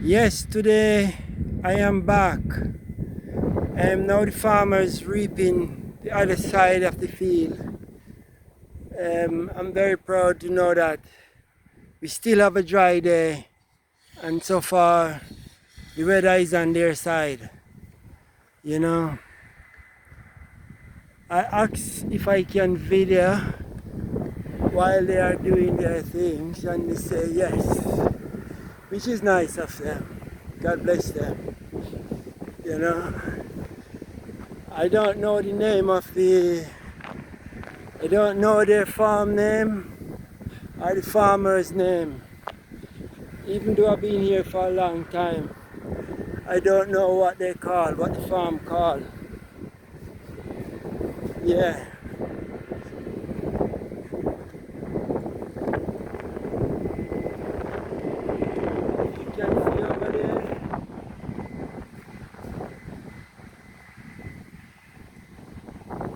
Yes, today I am back. Now the farmers reaping the other side of the field. I'm very proud to know that we still have a dry day, and so far the weather is on their side. You know, I asked if I can video while they are doing their things, and they say yes, which is nice of them. God bless them. You know, I don't know the name of I don't know their farm name or the farmer's name. Even though I've been here for a long time, I don't know what they call, what the farm called. Yeah. You can see over there.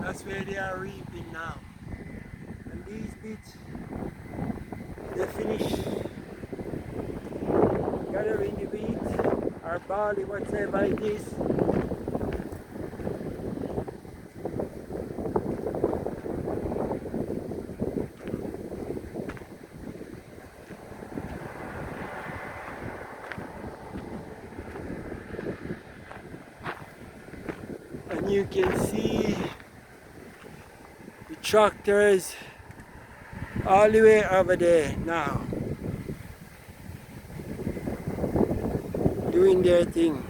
That's where they are reaping now. And these bits, they finish gathering the wheat or barley, whatever it is. And you can see the tractors all the way over there now, doing their thing.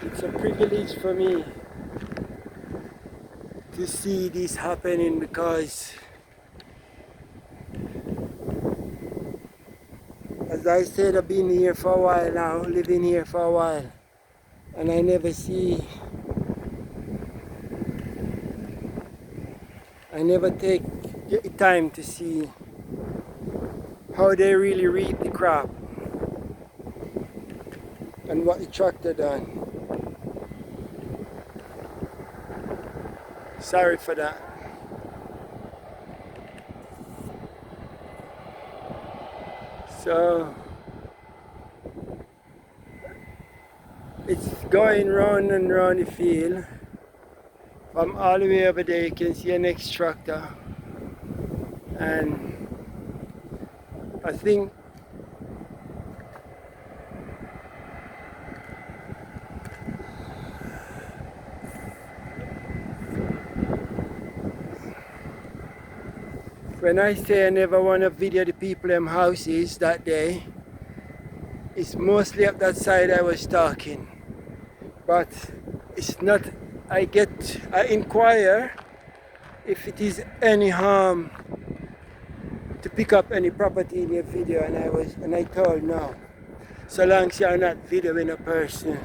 It's a privilege for me to see this happening because, as I said, I've been here for a while now, living here for a while, and I never take the time to see how they really reap the crop and what the tractor done. Sorry for that. So it's going round and round the field. From all the way over there you can see an next tractor, and I think when I say I never want to video the people in houses that day, it's mostly up that side I was talking. But it's not, I inquire if it is any harm to pick up any property in your video, and I told no. So long as you're not videoing a person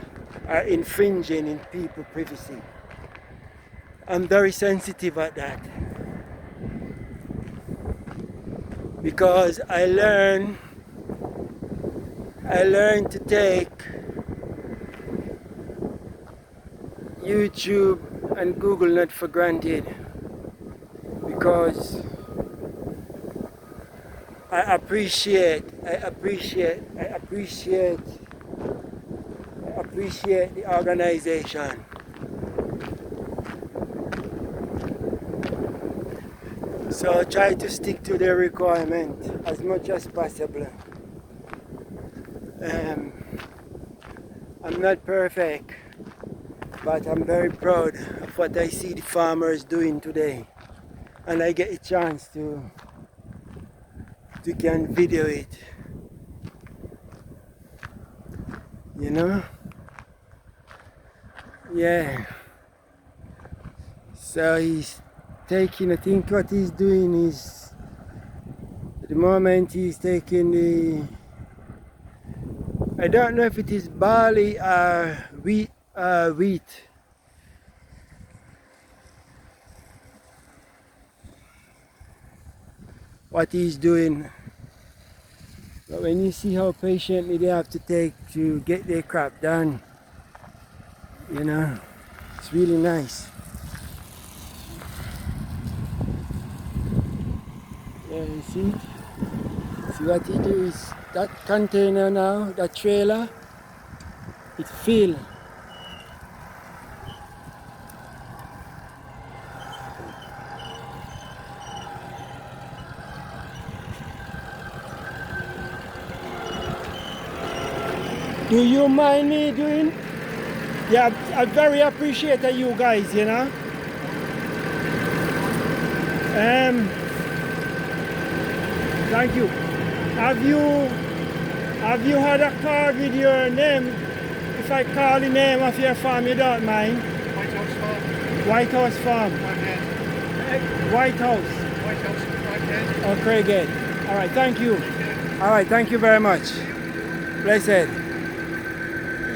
or infringing in people's privacy. I'm very sensitive at that. Because I learned to take YouTube and Google not for granted, because I appreciate the organization. So try to stick to the requirement as much as possible. I'm not perfect, but I'm very proud of what I see the farmers doing today, and I get a chance to can video it. You know? Yeah. So he's taking, I think what he's doing is, at the moment he's taking I don't know if it is barley or wheat. What he's doing. But when you see how patiently they have to take to get their crop done, you know, it's really nice. Yeah, you see it? See what it is? That container now, that trailer, it filled. Do you mind me doing? Yeah, I very appreciate you guys, you know. Thank you. Have you had a card with your name? If I call the name of your farm, you don't mind? White House Farm. White House Farm. Craighead. White House. White House Craighead. Oh, Craighead. All right, thank you. All right, thank you very much. Blessed.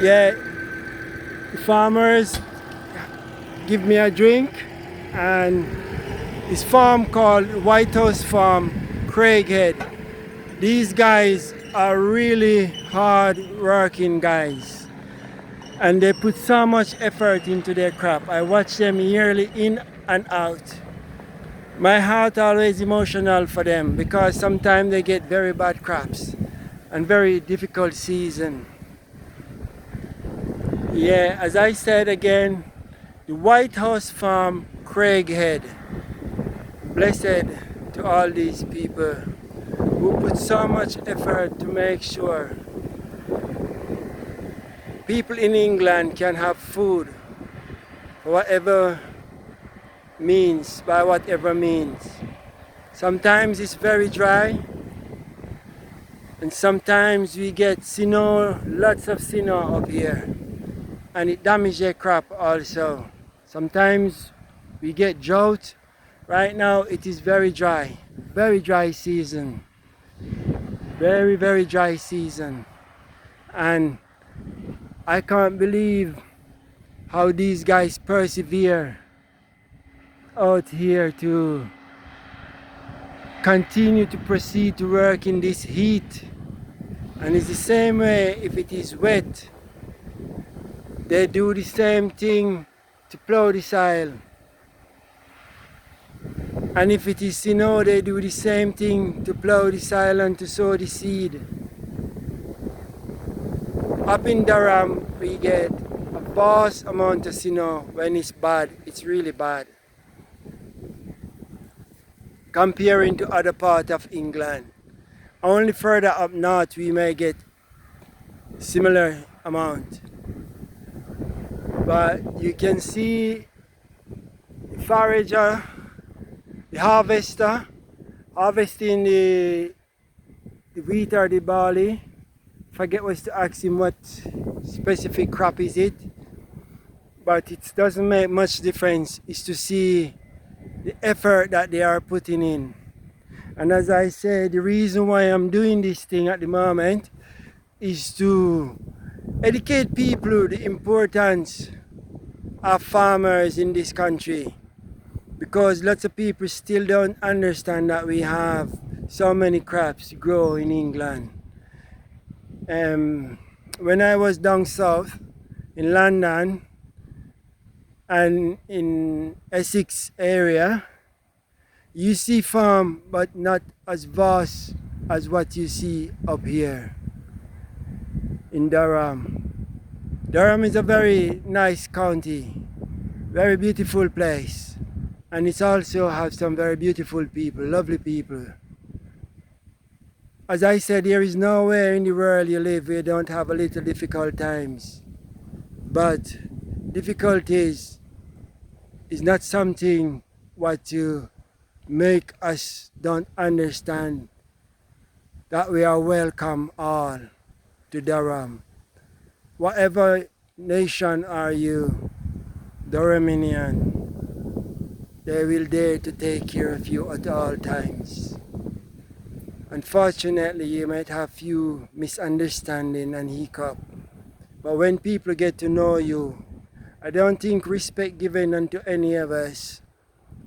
Yeah, the farmers give me a drink, and this farm called White House Farm, Craighead. These guys are really hard working guys, and they put so much effort into their crop. I watch them yearly in and out. My heart always emotional for them because sometimes they get very bad crops and very difficult season. Yeah, as I said again, the White House Farm, Craighead. Blessed to all these people who put so much effort to make sure people in England can have food for whatever means, by whatever means. Sometimes it's very dry, and sometimes we get snow, lots of snow up here, and it damages their crop also. Sometimes we get drought. Right now it is very dry season. Very, very dry season. And I can't believe how these guys persevere out here to continue to proceed to work in this heat. And it's the same way if it is wet. They do the same thing to plow the soil. And if it is snow, they do the same thing to plow the soil and to sow the seed. Up in Durham, we get a vast amount of snow. When it's bad, it's really bad. Comparing to other parts of England. Only further up north we may get similar amount. But you can see the forager, the harvester, harvesting the wheat or the barley. Forget was to ask him what specific crop is it, but it doesn't make much difference. It's to see the effort that they are putting in. And as I said, the reason why I'm doing this thing at the moment is to educate people the importance of farmers in this country, because lots of people still don't understand that we have so many crops to grow in England. When I was down south in London and in Essex area, you see farm but not as vast as what you see up here in Durham. Durham is a very nice county, very beautiful place, and it also has some very beautiful people, lovely people. As I said, there is nowhere in the world you live where you don't have a little difficult times. But difficulties is not something what to make us don't understand that we are welcome all to Durham. Whatever nation are you, Durhamian, they will dare to take care of you at all times. Unfortunately, you might have few misunderstanding and hiccup, but when people get to know you, I don't think respect given unto any of us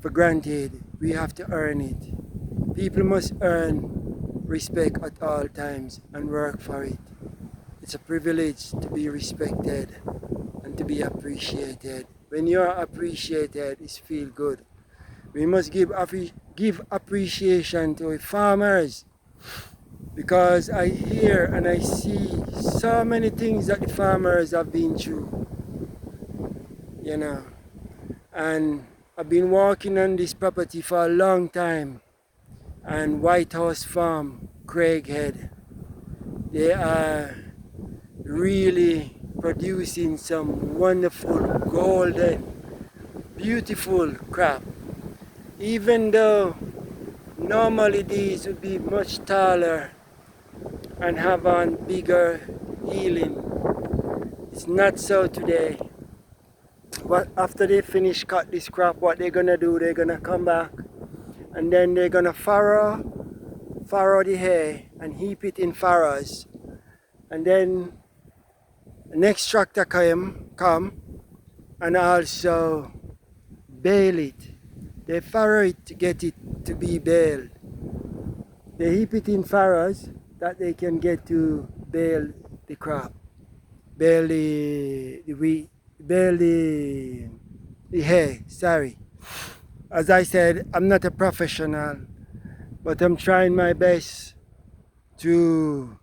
for granted. We have to earn it. People must earn respect at all times and work for it. It's a privilege to be respected and to be appreciated. When you are appreciated, it feels good. We must give appreciation to the farmers, because I hear and I see so many things that the farmers have been through, you know. And I've been walking on this property for a long time, and White House Farm, Craighead, they are really producing some wonderful golden, beautiful crop. Even though normally these would be much taller and have on bigger healing, it's not so today. But after they finish cut this crop, what they're gonna do, they're gonna come back and then they're gonna furrow the hay and heap it in furrows, and then the next tractor come and also bale it. They furrow it to get it to be baled. They heap it in furrows that they can get to bale the crop, bale the wheat, bale the hay. Sorry. As I said, I'm not a professional, but I'm trying my best to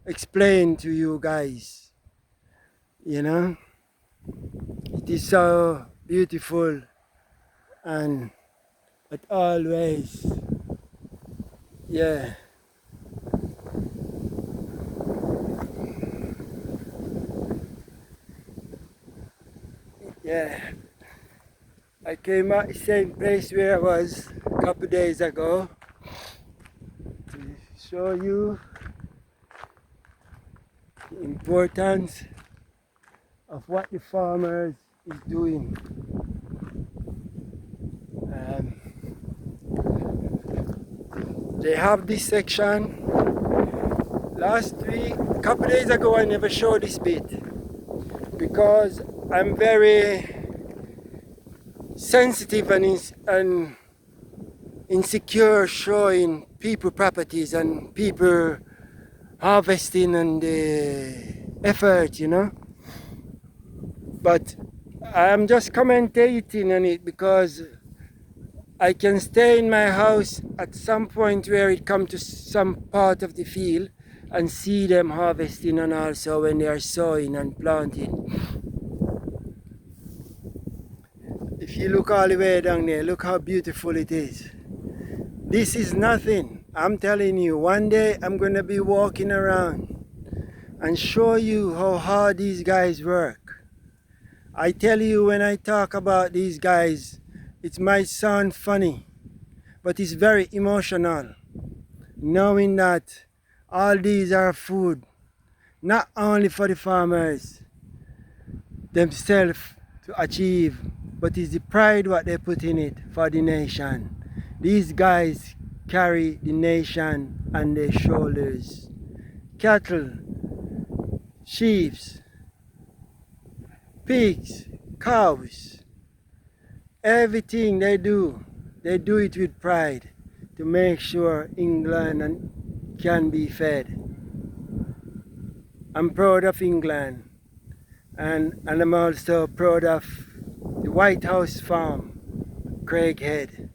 explain to you guys, you know. It is so beautiful, and but always, yeah. Yeah, I came at the same place where I was a couple days ago to show you the importance of what the farmers is doing. They have this section. Last week, a couple days ago, I never showed this bit because I'm very sensitive and insecure showing people properties and people harvesting and the effort, you know. But I'm just commentating on it because I can stay in my house at some point where it comes to some part of the field and see them harvesting, and also when they are sowing and planting. If you look all the way down there, look how beautiful it is. This is nothing. I'm telling you, one day I'm going to be walking around and show you how hard these guys work. I tell you, when I talk about these guys, it might sound funny, but it's very emotional, knowing that all these are food, not only for the farmers themselves to achieve, but it's the pride what they put in it for the nation. These guys carry the nation on their shoulders. Cattle, sheep, pigs, cows, everything they do it with pride to make sure England can be fed. I'm proud of England, and I'm also proud of the White House Farm, Craighead.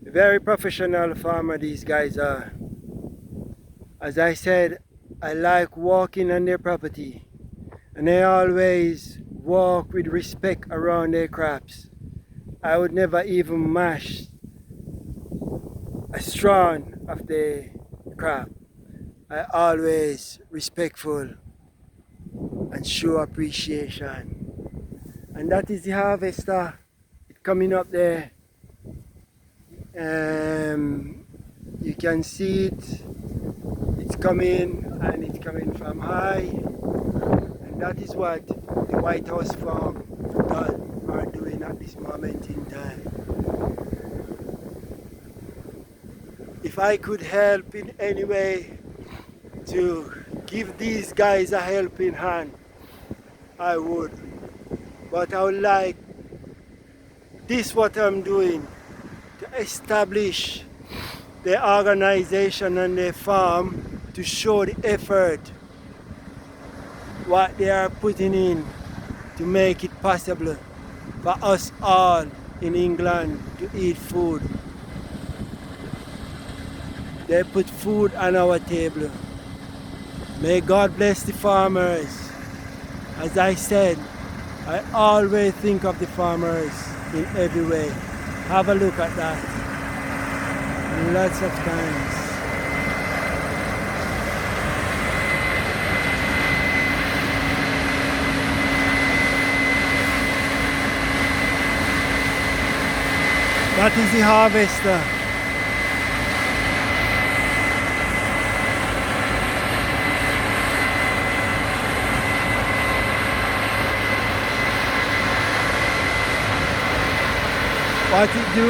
Very professional farmer these guys are. As I said, I like walking on their property, and they always walk with respect around their crops. I would never even mash a strand of the crop. I always respectful and show appreciation. And that is the harvester. It's coming up there. You can see it. It's coming, and it's coming from high. And that is what the White House Farm are doing at this moment in time. If I could help in any way to give these guys a helping hand, I would. But I would like this what I'm doing to establish the organization and the farm to show the effort what they are putting in to make it possible. for us all in England to eat food. They put food on our table. May God bless the farmers. As I said, I always think of the farmers in every way. Have a look at that. Lots of times. That is the harvester. What it do?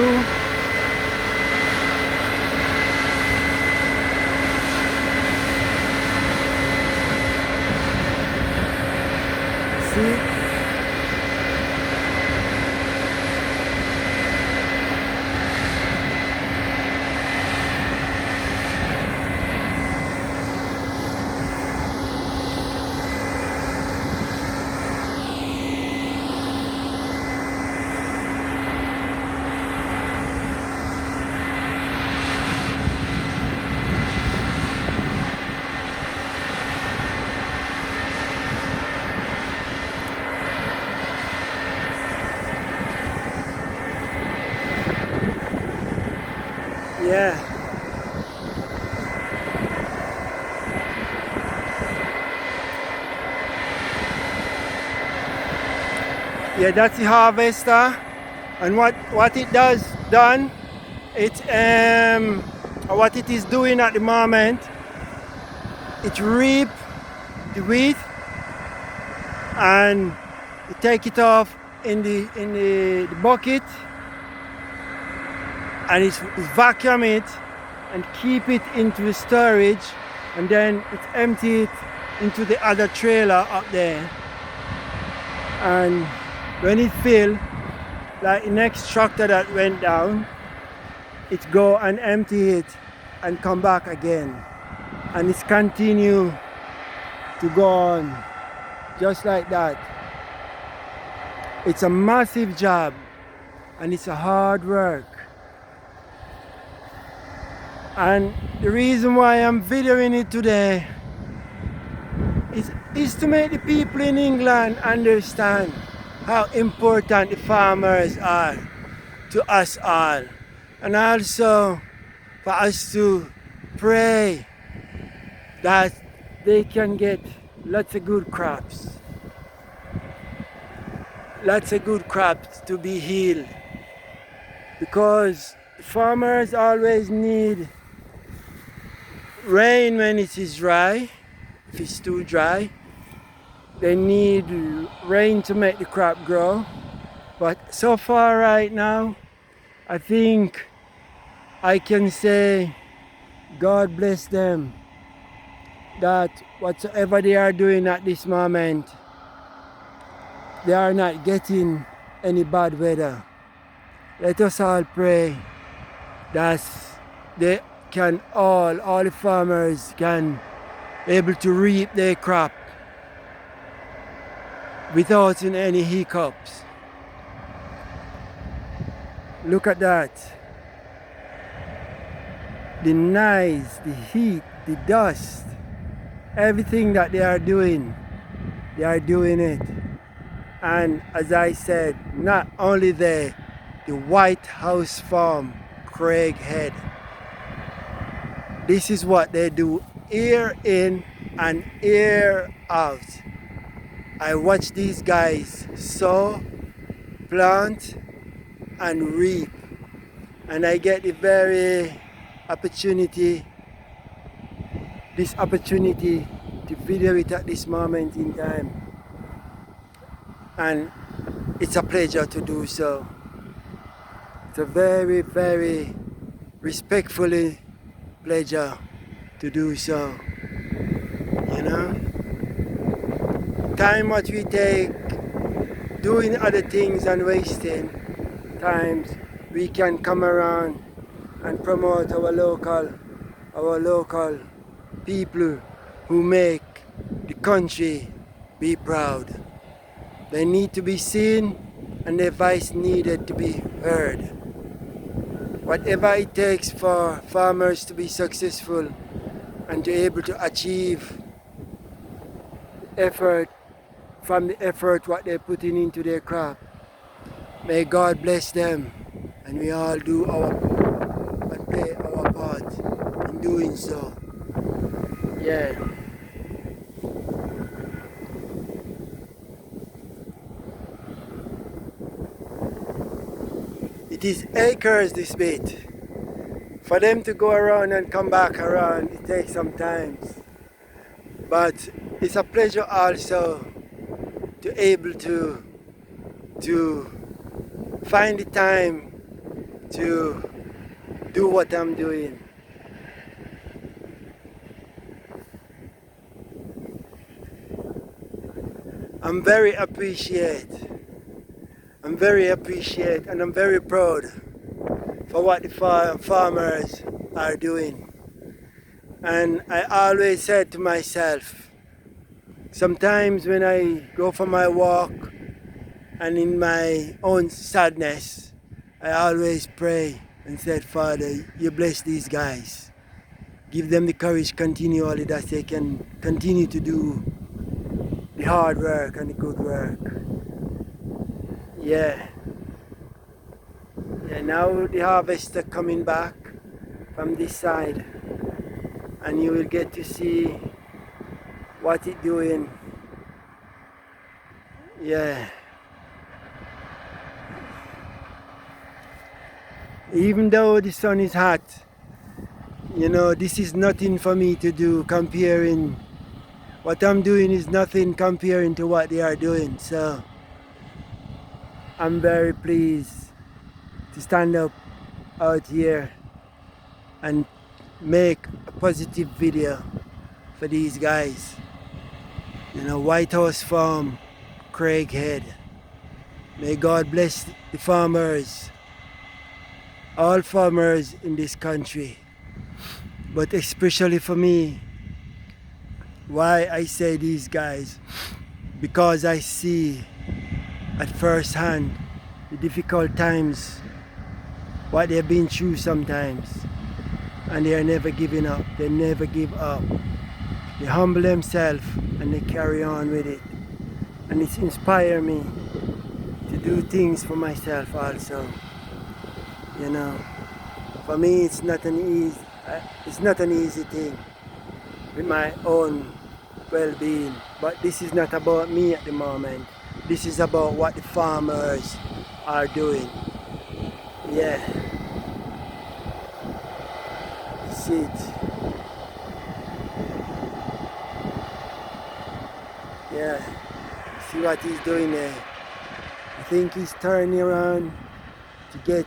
See? Yeah. Yeah, that's the harvester. And what it done, what it is doing at the moment, it reap the wheat and it take it off in the bucket and it vacuum it and keep it into the storage, and then it empty it into the other trailer up there. And when it fill, like the next tractor that went down, it go and empty it and come back again, and it's continue to go on just like that. It's a massive job and it's a hard work. And the reason why I'm videoing it today is to make the people in England understand how important the farmers are to us all, and also for us to pray that they can get lots of good crops to be healed, because the farmers always need rain when it is dry. If it's too dry, they need rain to make the crop grow. But so far right now, I think I can say God bless them, that whatsoever they are doing at this moment, they are not getting any bad weather. Let us all pray that they can all the farmers can able to reap their crop without any hiccups. Look at that. The noise, the heat, the dust, everything that they are doing it. And as I said, not only the White House Farm, Craighead. This is what they do year in and year out. I watch these guys sow, plant, and reap. And I get the very opportunity to video it at this moment in time. And it's a pleasure to do so. It's a very, very respectfully pleasure to do so. You know? Time what we take doing other things and wasting times, we can come around and promote our local people who make the country be proud. They need to be seen and their voice needed to be heard. Whatever it takes for farmers to be successful and to be able to achieve effort from the effort what they're putting into their crop. May God bless them, and we all do our and play our part in doing so. Yeah. It is acres this bit. For them to go around and come back around, it takes some time. But it's a pleasure also to able to find the time to do what I'm doing. I'm very appreciate and I'm very proud for what the farmers are doing. And I always said to myself, sometimes when I go for my walk and in my own sadness, I always pray and said, Father, you bless these guys. Give them the courage continually that they can continue to do the hard work and the good work. Yeah. Yeah, now the harvest are coming back from this side, and you will get to see what it's doing. Yeah. Even though the sun is hot, you know, this is nothing for me to do comparing. What I'm doing is nothing comparing to what they are doing. So I'm very pleased to stand up out here and make a positive video for these guys. You know, White House Farm, Craighead. May God bless the farmers, all farmers in this country, but especially for me. Why I say these guys? Because I see at first hand the difficult times, what they've been through sometimes, and they are never giving up. They never give up. They humble themselves and they carry on with it, and it's inspired me to do things for myself also. You know, for me it's not an easy thing with my own well-being, but this is not about me at the moment. This is about what the farmers are doing. Yeah. See it. Yeah. See what he's doing there. I think he's turning around to get,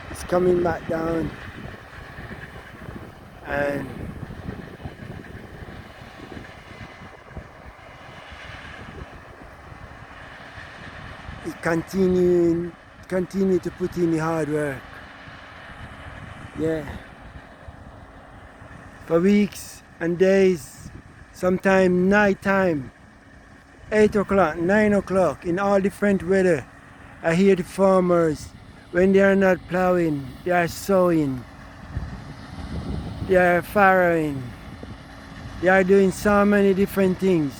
he's coming back down, and he continue to put in the hard work. Yeah. For weeks and days, sometimes night time, 8 o'clock, 9 o'clock, in all different weather, I hear the farmers, when they are not plowing, they are sowing, they are farrowing, they are doing so many different things,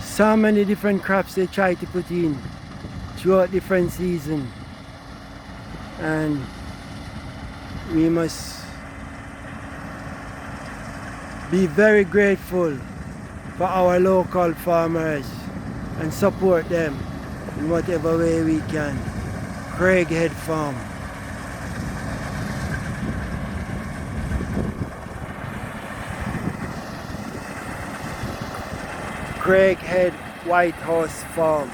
so many different crops they try to put in throughout different seasons. And we must be very grateful for our local farmers and support them in whatever way we can. Craighead Farm. Craighead White House Farm.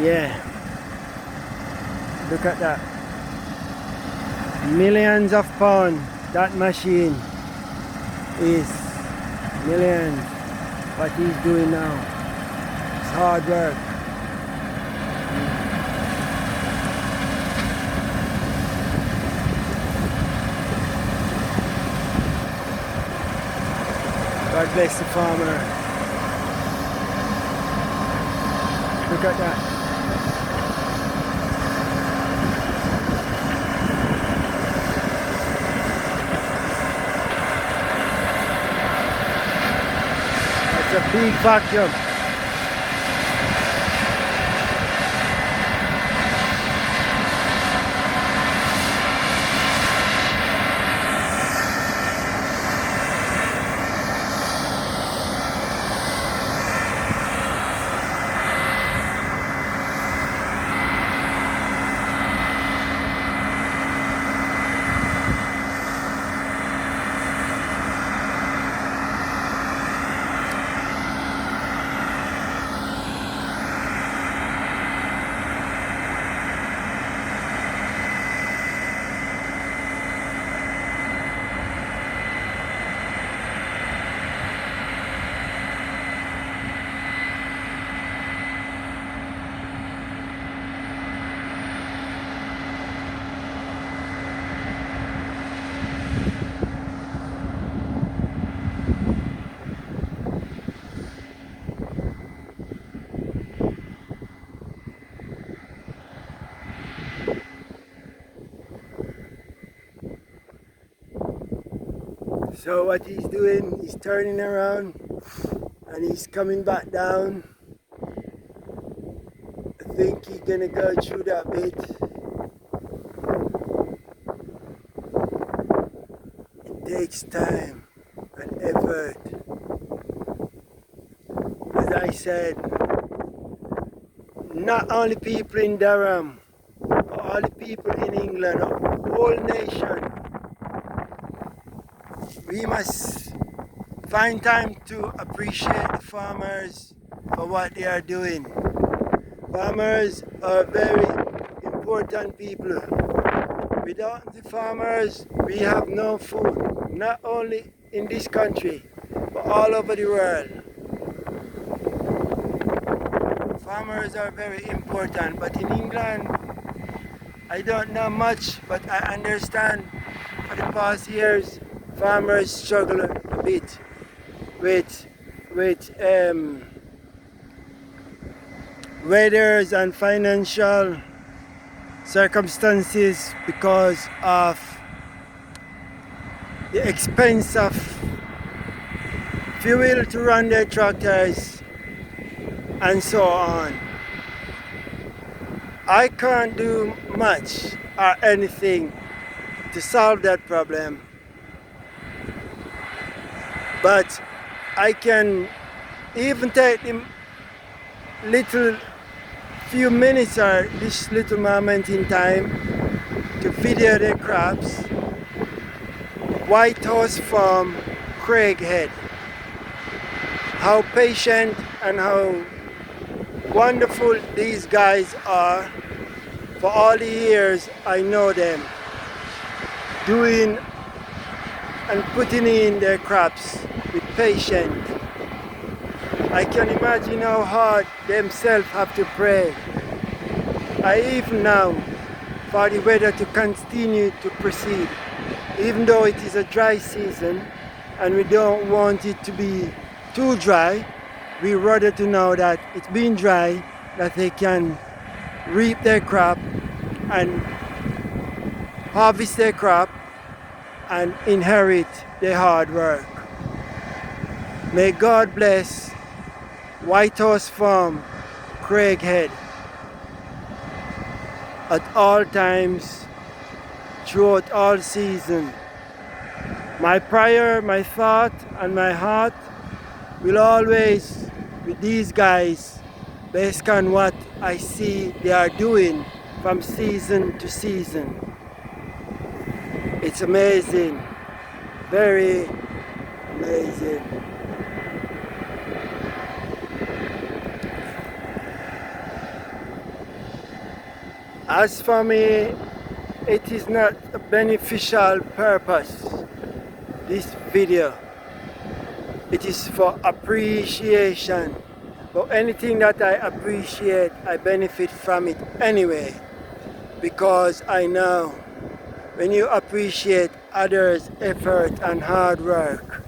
Yeah. Look at that. Millions of pounds. That machine is millions. What he's doing now. It's hard work. God bless the farmer. Look at that. It's a big vacuum. So what he's doing, he's turning around and he's coming back down. I think he's gonna go through that bit. It takes time and effort. As I said, not only people in Durham, but all the people in England, the whole nation. We must find time to appreciate the farmers for what they are doing. Farmers are very important people. Without the farmers, we have no food, not only in this country, but all over the world. Farmers are very important, but in England, I don't know much, but I understand for the past years, farmers struggle a bit with weathers and financial circumstances because of the expense of fuel to run their tractors and so on. I can't do much or anything to solve that problem. But I can even take them little few minutes or this little moment in time to video the crops. White Horse Farm, Craighead. How patient and how wonderful these guys are. For all the years I know them, doing and putting in their crops with patience. I can imagine how hard themselves have to pray. I even now for the weather to continue to proceed, even though it is a dry season and we don't want it to be too dry. We rather to know that it's been dry, that they can reap their crop and harvest their crop and inherit their hard work. May God bless White Horse Farm, Craighead, at all times, throughout all season. My prayer, my thought, and my heart will always with these guys based on what I see they are doing from season to season. It's amazing, very amazing. As for me, it is not a beneficial purpose, this video. It is for appreciation. But anything that I appreciate, I benefit from it anyway. Because I know when you appreciate others' effort and hard work,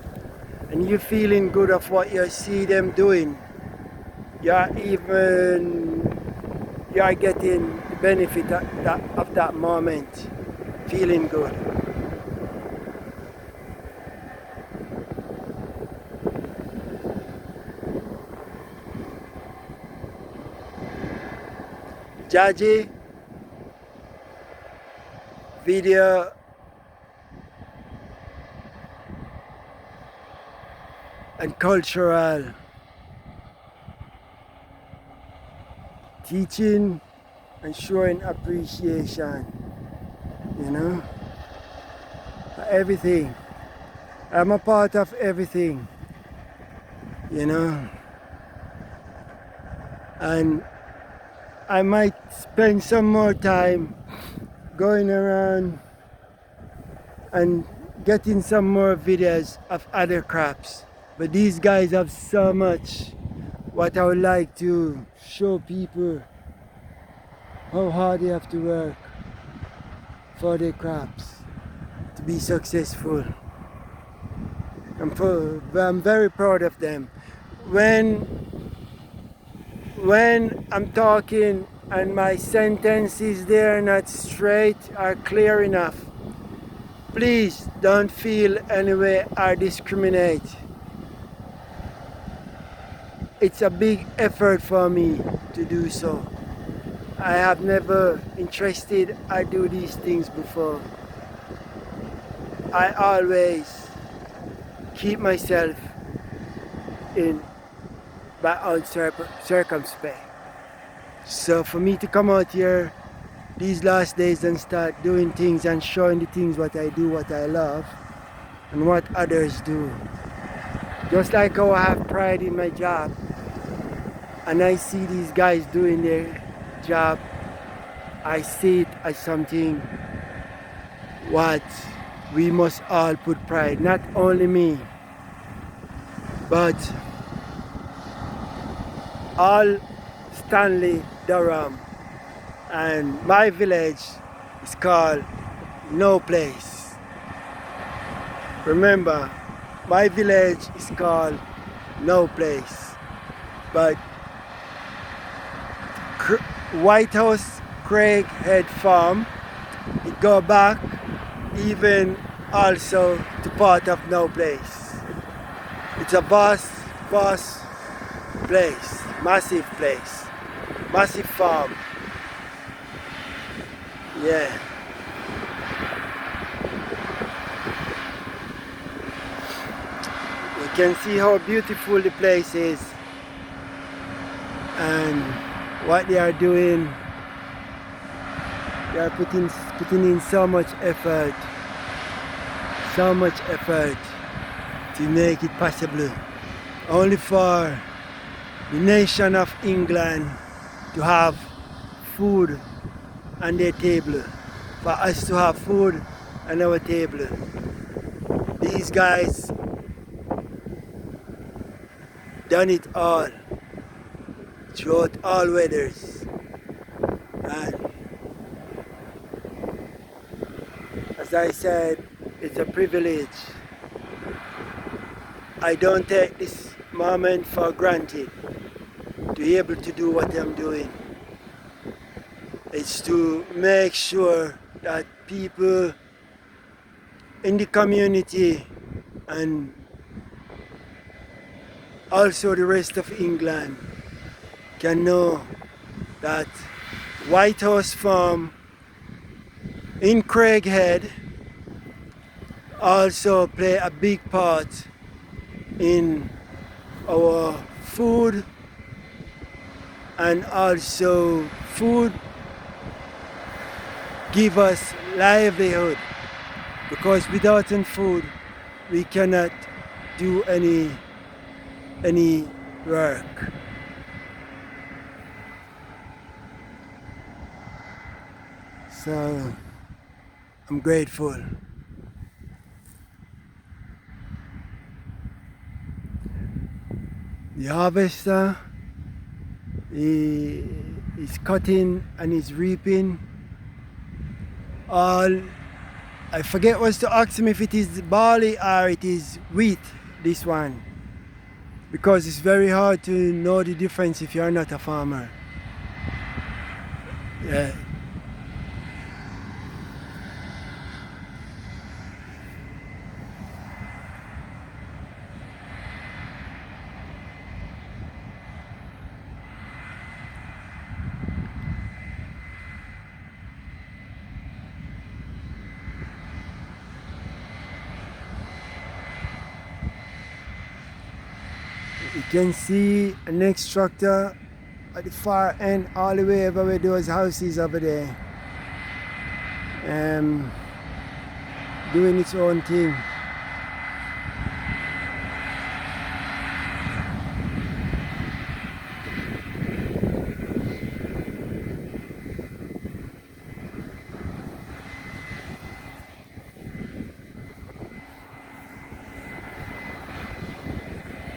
and you feeling good of what you see them doing, you're even you are getting the benefit of that moment, feeling good. Jaji, video and cultural teaching and showing appreciation, you know, everything. I'm a part of everything, you know, and I might spend some more time going around and getting some more videos of other crops. But these guys have so much what I would like to show people, how hard they have to work for their crops to be successful. I'm very proud of them. When I'm talking and my sentences there are not straight or clear enough, please don't feel any way or discriminate. It's a big effort for me to do so. I have never interested or do these things before. I always keep myself in my own circumspect. So for me to come out here these last days and start doing things and showing the things what I do, what I love, and what others do. Just like how I have pride in my job, and I see these guys doing their job, I see it as something what we must all put pride, not only me, but all Stanley Durham. And my village is called No Place. Remember, my village is called No Place. But White House Craighead Farm, it go back even also to part of No Place. It's a vast place, massive farm. Yeah. You can see how beautiful the place is and what they are doing. They are putting in so much effort to make it possible. Only for the nation of England to have food on their table, for us to have food on our table. These guys done it all throughout all weathers, and as I said, it's a privilege. I don't take this moment for granted to be able to do what I'm doing. It's to make sure that people in the community and also the rest of England can know that White House Farm in Craighead also play a big part in our food, and also food give us livelihood, because without food we cannot do any work. So I'm grateful. The harvester is cutting and is reaping all. I forget what's to ask him if it is barley or it is wheat, this one, because it's very hard to know the difference if you're not a farmer. Yeah. You can see an extractor at the far end, all the way over where those houses over there. Doing its own thing.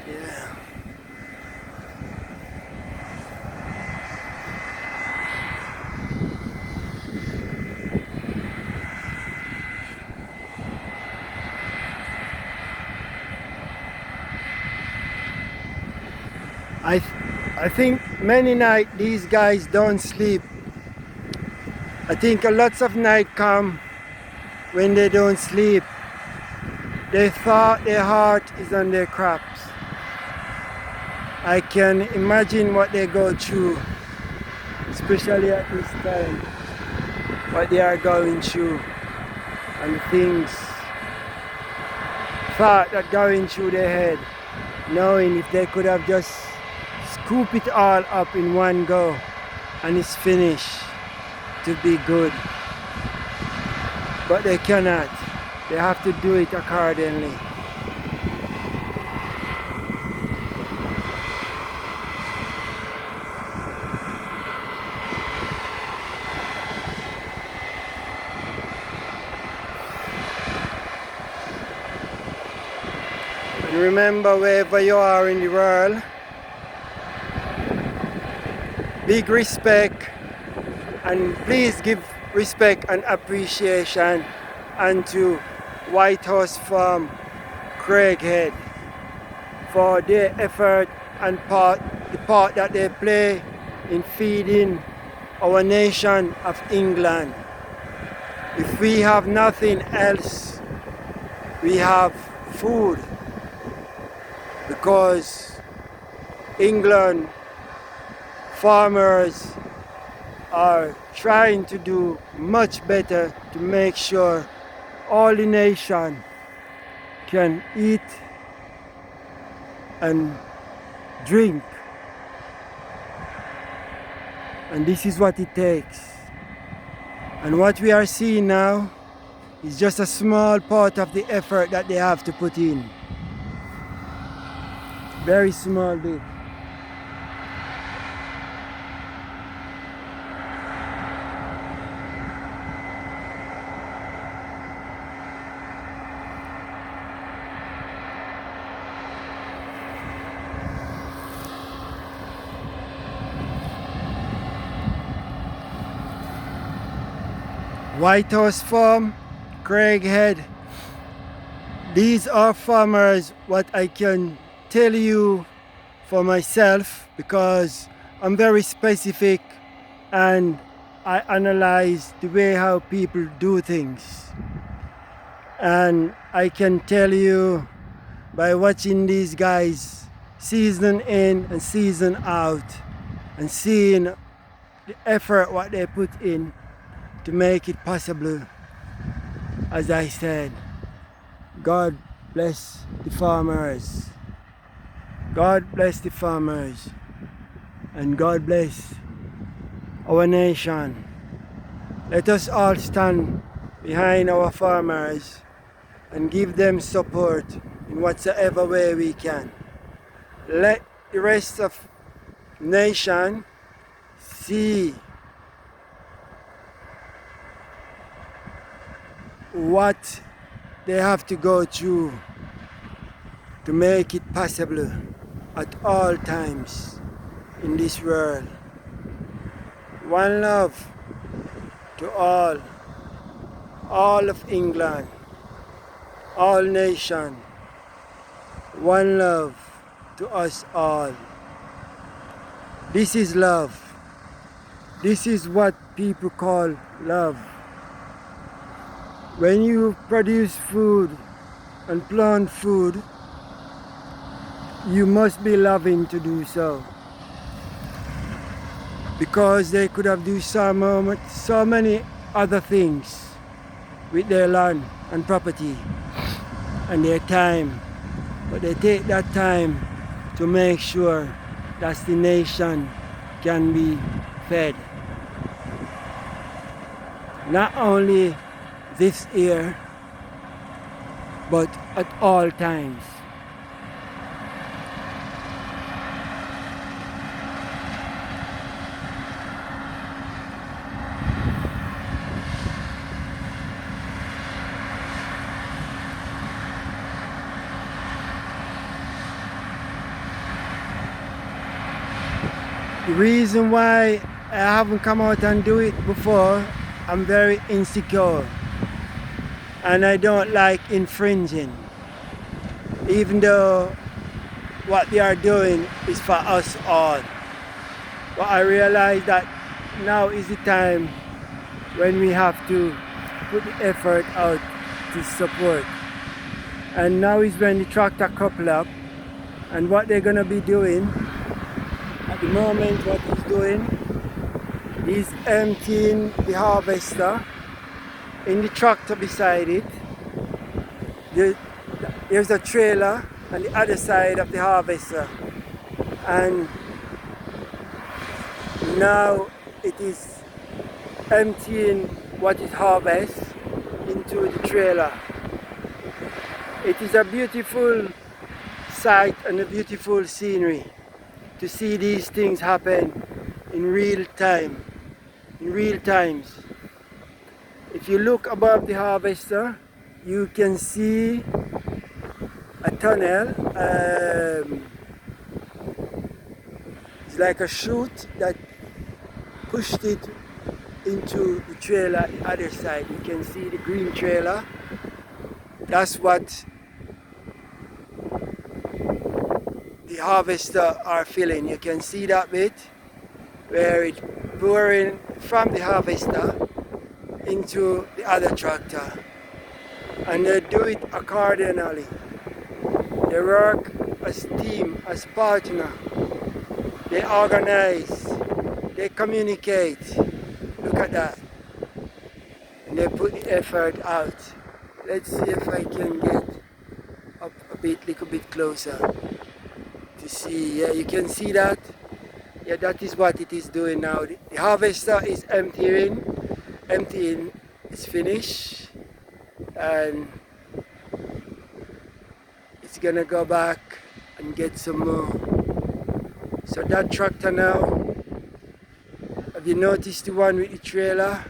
Yeah. I think many night these guys don't sleep. I think a lots of night come when they don't sleep. They thought their heart is on their crops. I can imagine what they go through, especially at this time, what they are going through, and things thought that going through their head, knowing if they could have just scoop it all up in one go and it's finished to be good. But they cannot. They have to do it accordingly. And remember, wherever you are in the world, big respect, and please give respect and appreciation unto White House Farm Craighead for their effort and the part that they play in feeding our nation of England. If we have nothing else, we have food, because England farmers are trying to do much better to make sure all the nation can eat and drink. And this is what it takes. And what we are seeing now is just a small part of the effort that they have to put in. Very small bit. White House Farm, Craighead. These are farmers, what I can tell you for myself, because I'm very specific and I analyze the way how people do things. And I can tell you by watching these guys season in and season out and seeing the effort what they put in to make it possible. As I said, God bless the farmers. God bless the farmers. And God bless our nation. Let us all stand behind our farmers and give them support in whatsoever way we can. Let the rest of nation see what they have to go through to make it possible at all times in this world. One love to all of England, all nation. One love to us all. This is love. This is what people call love. When you produce food and plant food, you must be loving to do so. Because they could have do so many other things with their land and property and their time. But they take that time to make sure that the nation can be fed. Not only this year, but at all times. The reason why I haven't come out and do it before, I'm very insecure and I don't like infringing, even though what they are doing is for us all. But I realize that now is the time when we have to put the effort out to support. And now is when the tractor couple up, and what they're gonna be doing at the moment, what he's doing is emptying the harvester in the tractor beside it. There's a trailer on the other side of the harvester, and now it is emptying what is harvest into the trailer. It is a beautiful sight and a beautiful scenery to see these things happen in real time, in real times. If you look above the harvester, you can see a tunnel. It's like a chute that pushed it into the trailer the other side. You can see the green trailer. That's what the harvester are filling. You can see that bit where it's pouring from the harvester into the other tractor, and they do it accordingly. They work as team, as partner. They organize, they communicate. Look at that. And they put the effort out. Let's see if I can get up a bit, little bit closer to see. Yeah, you can see that. Yeah, that is what it is doing now. The harvester is emptying. It's finished, and it's gonna go back and get some more. So that tractor now, have you noticed the one with the trailer?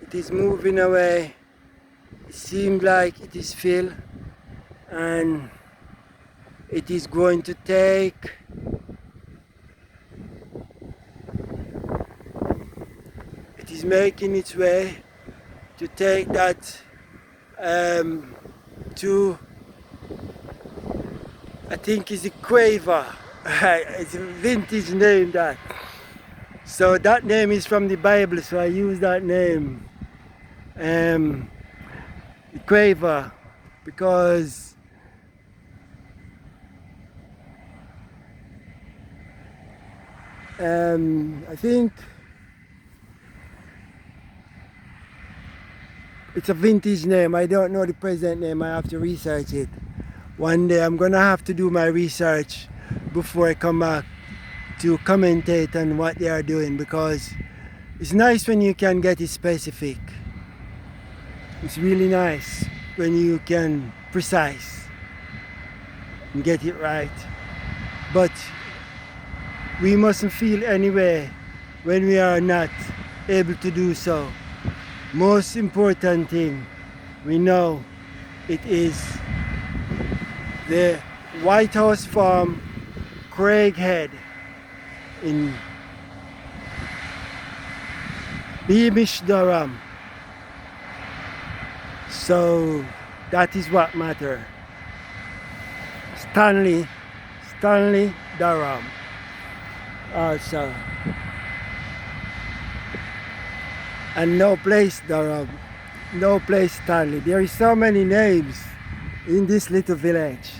It is moving away. It seems like it is filled, and it is going to take is making its way to take that to, I think it's a Quaver. It's a vintage name, that. So that name is from the Bible, so I use that name, Quaver, because I think it's a vintage name. I don't know the present name. I have to research it. One day I'm gonna have to do my research before I come back to commentate on what they are doing, because it's nice when you can get it specific. It's really nice when you can precise and get it right. But we mustn't feel any way when we are not able to do so. Most important thing, we know it is the White House Farm, Craighead in Beamish, Durham. So that is what matters. Stanley Durham also. And no place, Durham. No place, Stanley. There is so many names in this little village.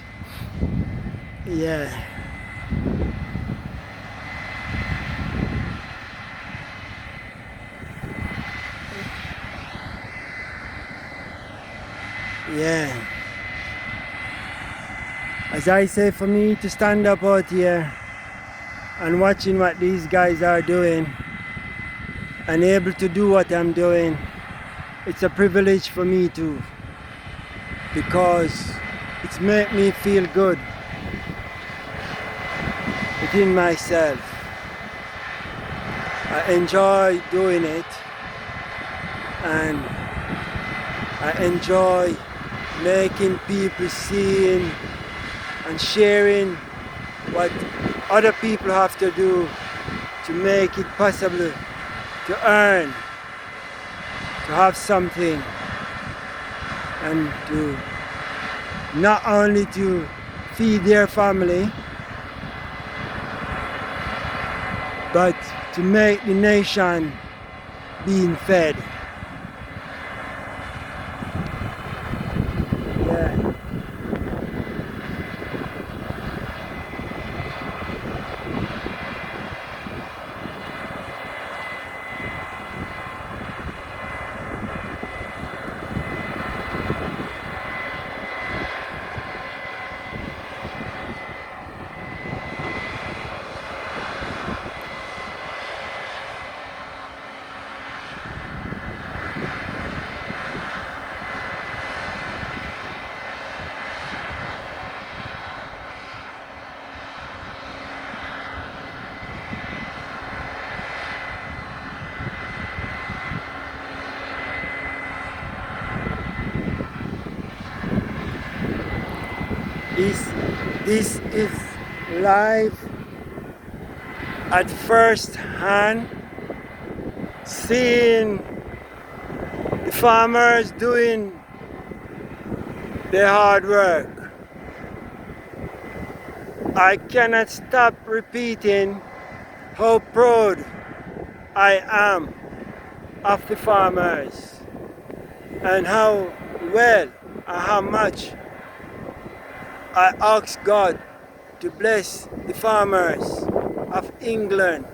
Yeah. Yeah. As I say, for me to stand up out here and watching what these guys are doing and able to do what I'm doing, it's a privilege for me too, because it's made me feel good within myself. I enjoy doing it, and I enjoy making people seeing and sharing what other people have to do to make it possible to earn, to have something, and to not only to feed their family, but to make the nation being fed. Yeah. This is live at first hand, seeing the farmers doing their hard work. I cannot stop repeating how proud I am of the farmers and how well and how much I ask God to bless the farmers of England,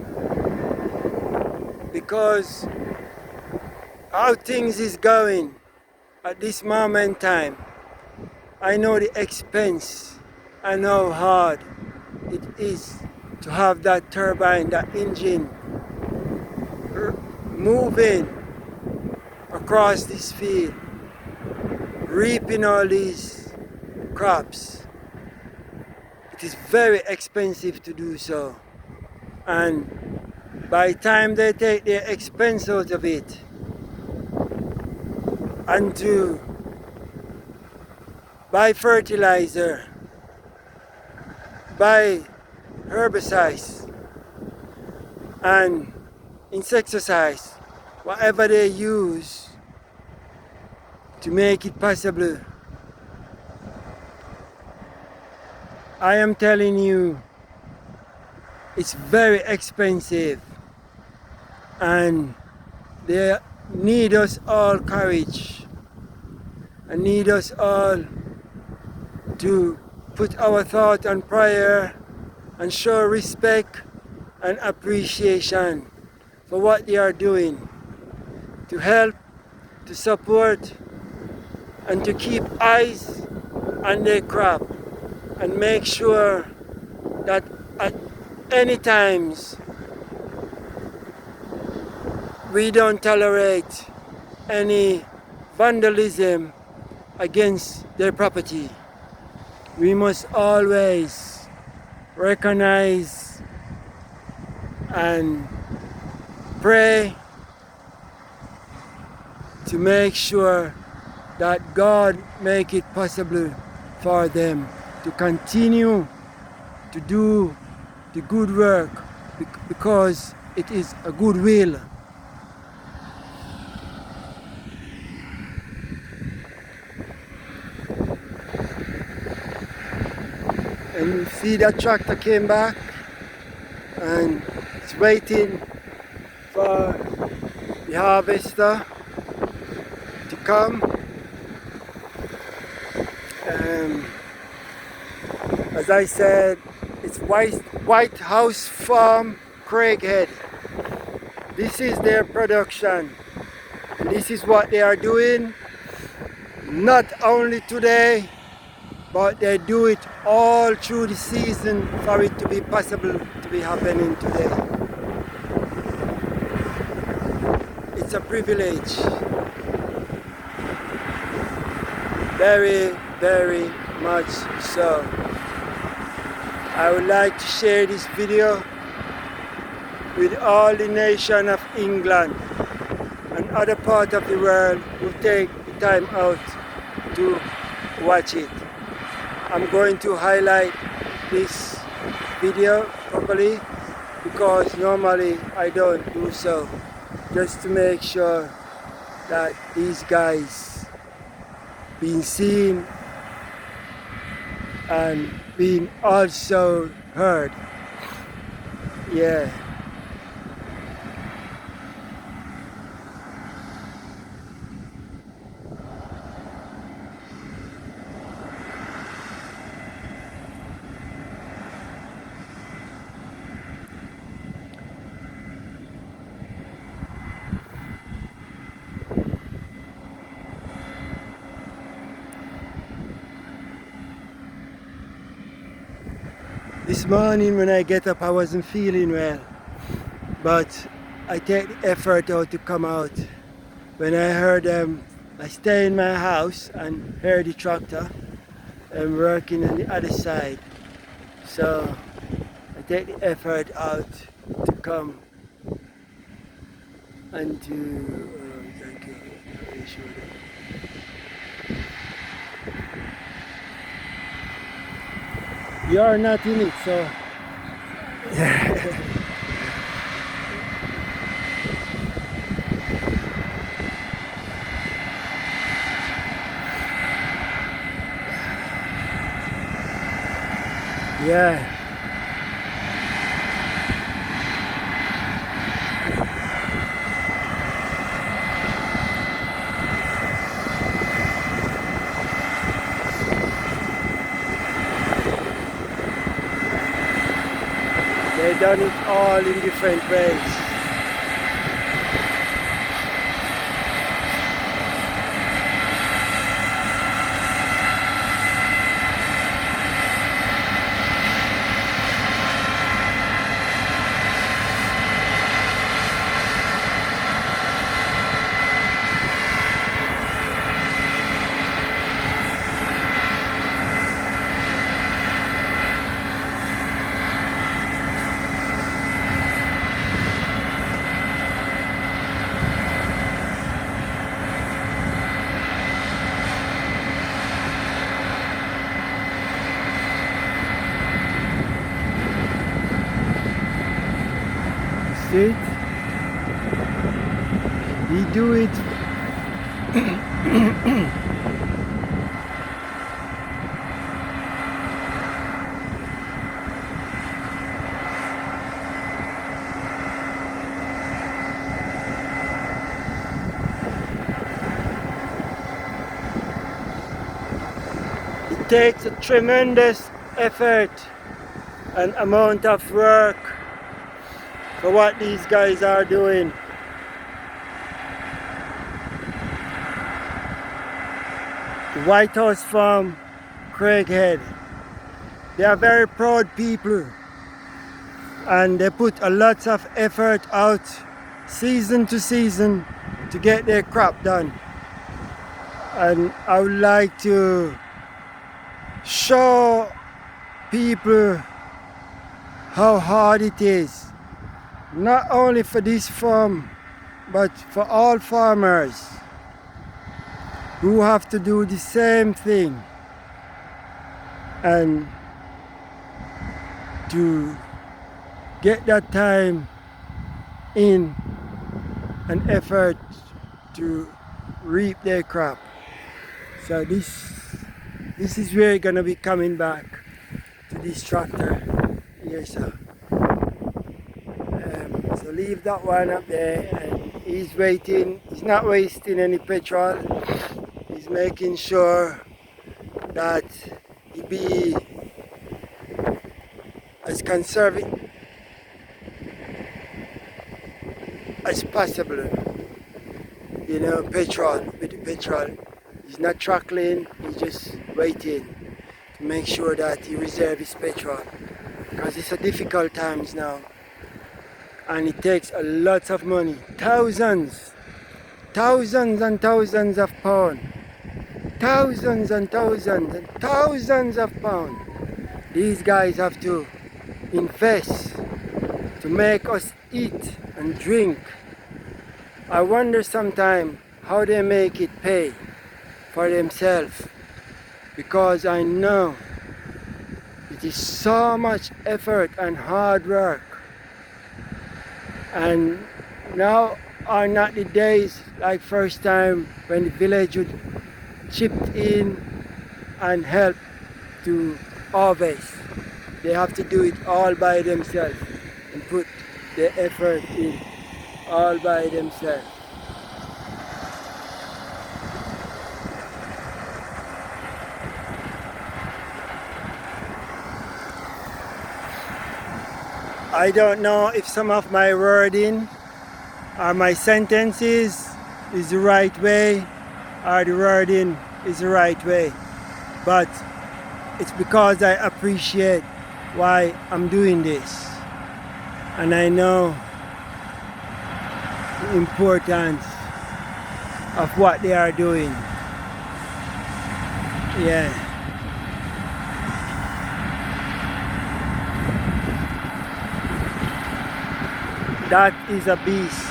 because how things is going at this moment in time, I know the expense and how hard it is to have that turbine, that engine moving across this field, reaping all these crops. It is very expensive to do so, and by the time they take their expense out of it and to buy fertilizer, buy herbicides and insecticides, whatever they use to make it possible, I am telling you, it's very expensive, and they need us all courage and need us all to put our thought and prayer and show respect and appreciation for what they are doing to help, to support, and to keep eyes on their crop and make sure that at any times we don't tolerate any vandalism against their property. We must always recognize and pray to make sure that God make it possible for them to continue to do the good work, because it is a good will. And you see that tractor came back and it's waiting for the harvester to come. As I said, it's White House Farm, Craighead. This is their production, and this is what they are doing, not only today, but they do it all through the season for it to be possible to be happening today. It's a privilege. Very, very much so. I would like to share this video with all the nation of England and other parts of the world who take the time out to watch it. I'm going to highlight this video properly because normally I don't do so, just to make sure that these guys being seen and being also heard. Yeah. This morning when I get up I wasn't feeling well, but I take the effort out to come out. When I heard I stay in my house and heard the tractor working on the other side. So I take the effort out to come and to, thank you. You're not in it, so yeah. They done it all in different ways. See? We do it. It takes a tremendous effort and amount of work for what these guys are doing. The White House Farm, Craighead. They are very proud people and they put a lot of effort out season to season to get their crop done. And I would like to show people how hard it is, not only for this farm but for all farmers who have to do the same thing, and to get that time in and effort to reap their crop. So this is where you're gonna be coming back to this tractor here, so leave that one up there and he's waiting, he's not wasting any petrol. He's making sure that he be as conservative as possible. You know, petrol, with the petrol. He's not truckling, he's just waiting to make sure that he reserve his petrol. Because it's a difficult times now. And it takes a lot of money. Thousands and thousands of pounds. Thousands and thousands and thousands of pounds. These guys have to invest to make us eat and drink. I wonder sometimes how they make it pay for themselves, because I know it is so much effort and hard work. And now are not the days like first time when the village would chip in and help to harvest. They have to do it all by themselves and put the effort in all by themselves. I don't know if some of my wording or my sentences is the right way or the wording is the right way, but it's because I appreciate why I'm doing this, and I know the importance of what they are doing. Yeah. That is a beast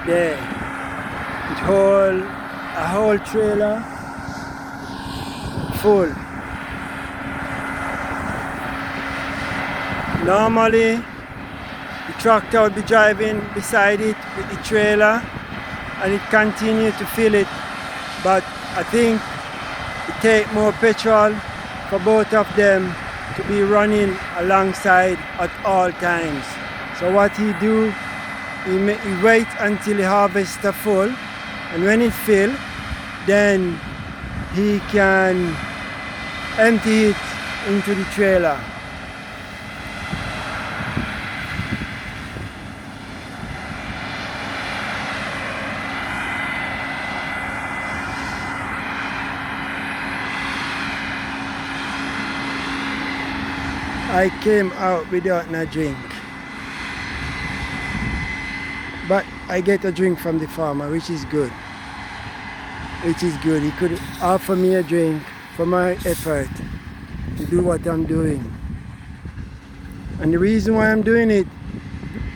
there. A whole trailer full. Normally, the tractor would be driving beside it with the trailer and it continue to fill it. But I think it take more petrol for both of them to be running alongside at all times. So what he do, he wait until the harvest is full, and when it fill, then he can empty it into the trailer. I came out without no drink. But I get a drink from the farmer, which is good. Which is good. He could offer me a drink for my effort to do what I'm doing. And the reason why I'm doing it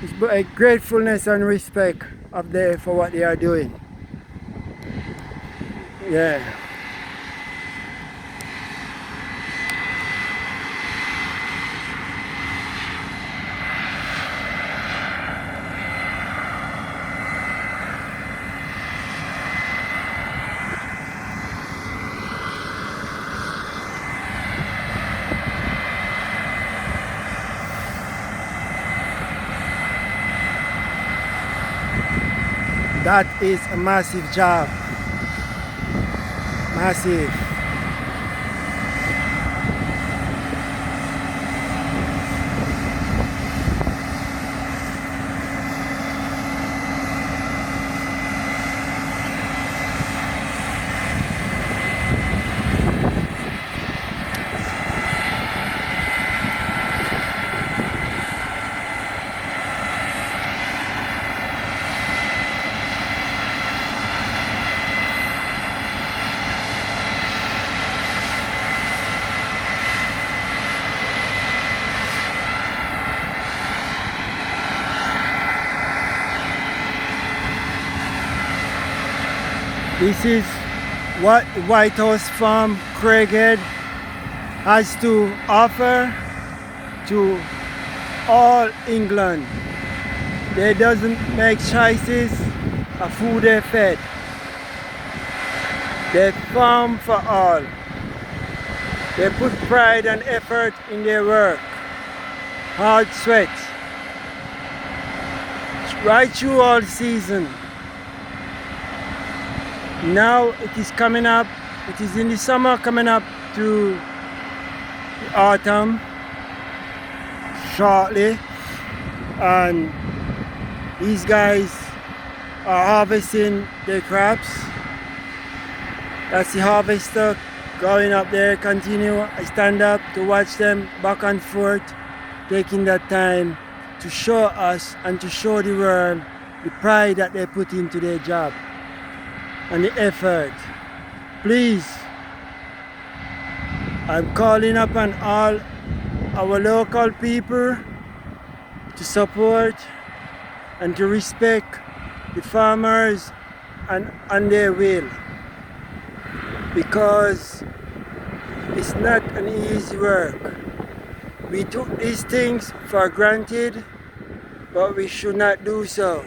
is a gratefulness and respect of them for what they are doing. Yeah. That is a massive job. Massive. This is what the White House Farm Craighead has to offer to all England. They doesn't make choices of who they fed. They farm for all. They put pride and effort in their work. Hard sweat. right through all season. Now it is coming up, it is in the summer coming up to the autumn shortly, and these guys are harvesting their crops. That's the harvester going up there, continue. I stand up to watch them back and forth, taking that time to show us and to show the world the pride that they put into their job and the effort. Please, I'm calling upon all our local people to support and to respect the farmers and their will, because it's not an easy work. We took these things for granted, but we should not do so.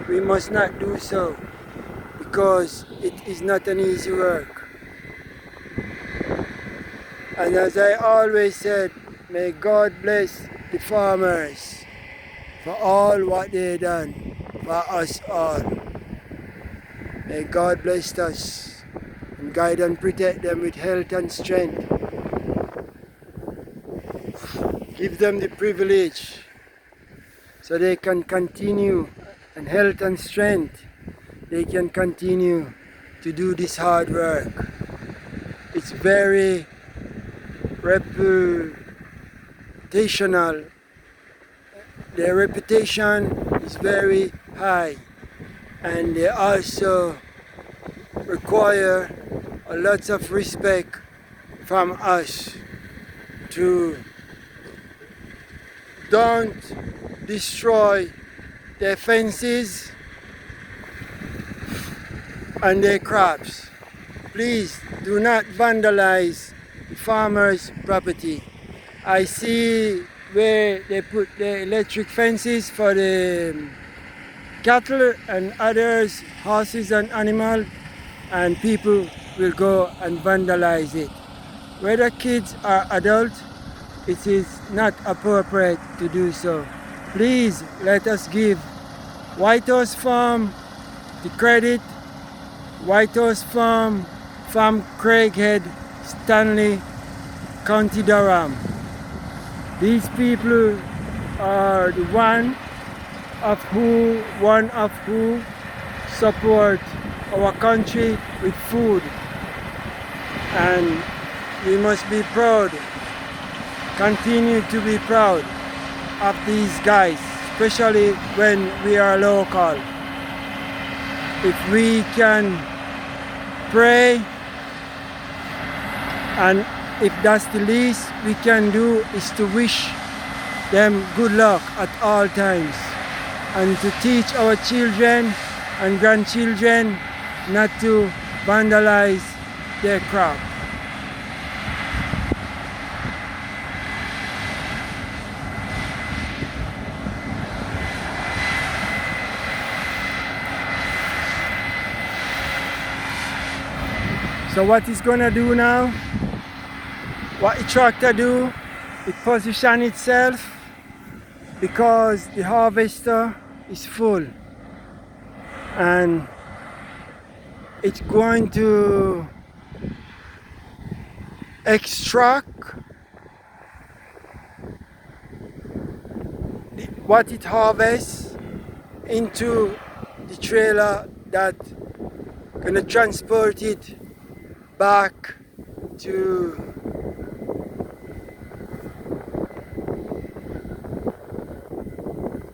We must not do so, because it is not an easy work. And as I always said, may God bless the farmers for all what they done for us all. May God bless us and guide and protect them with health and strength. Give them the privilege so they can continue, and health and strength, they can continue to do this hard work. It's very reputational. Their reputation is very high, and they also require a lot of respect from us to don't destroy their fences and their crops. Please do not vandalize the farmers' property. I see where they put the electric fences for the cattle and others, horses and animals, and people will go and vandalize it. Whether kids or adults, it is not appropriate to do so. Please let us give White House Farm the credit. White House Farm, Farm Craighead, Stanley, County Durham. These people are the one of who support our country with food, and we must be proud, continue to be proud of these guys, especially when we are local. If we can pray, and if that's the least we can do, is to wish them good luck at all times, and to teach our children and grandchildren not to vandalize their crop. So what it's gonna do now, what the tractor do, it position itself because the harvester is full, and it's going to extract what it harvests into the trailer that gonna transport it back to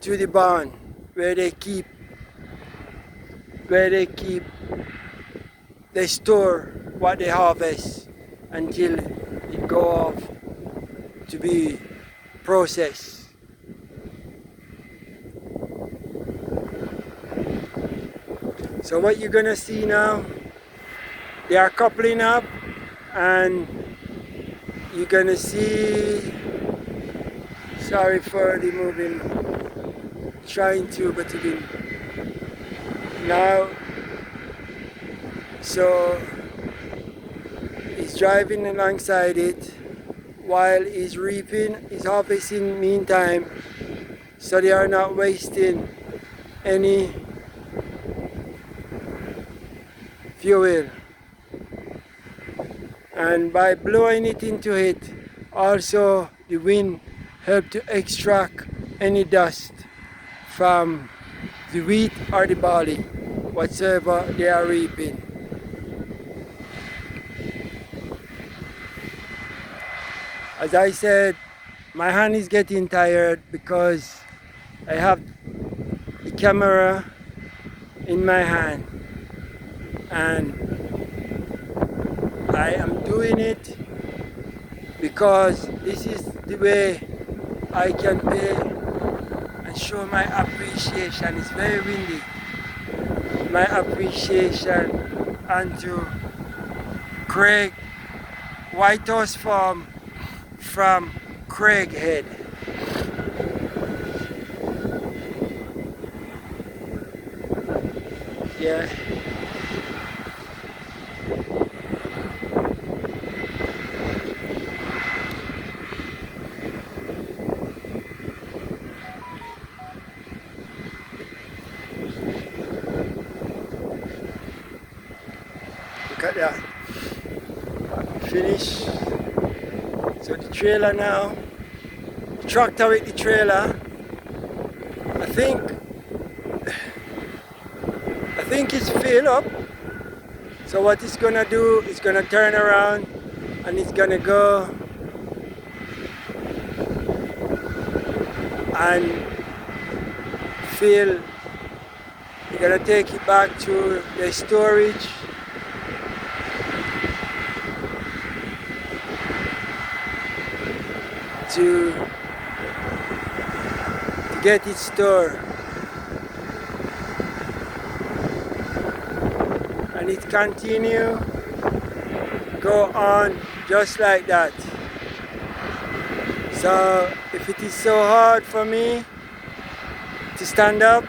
the barn where they store what they harvest until it go off to be processed. So what you're gonna see now, they are coupling up, and you're gonna see, sorry for the moving, trying to, but it didn't. Now, so he's driving alongside it while he's reaping, he's harvesting meantime, so they are not wasting any fuel. And by blowing it into it, also the wind helps to extract any dust from the wheat or the barley, whatsoever they are reaping. As I said, my hand is getting tired because I have the camera in my hand, and I am doing it because this is the way I can pay and show my appreciation. It's very windy. My appreciation unto Craig Whitehouse Farm from Craighead. Yeah. Look at that. Finish. So the trailer now, the tractor with the trailer, I think it's filled up. So what it's gonna do, it's gonna turn around and it's gonna go and fill. You're gonna take it back to the storage. To get it stored, and it continue go on just like that. So if it is so hard for me to stand up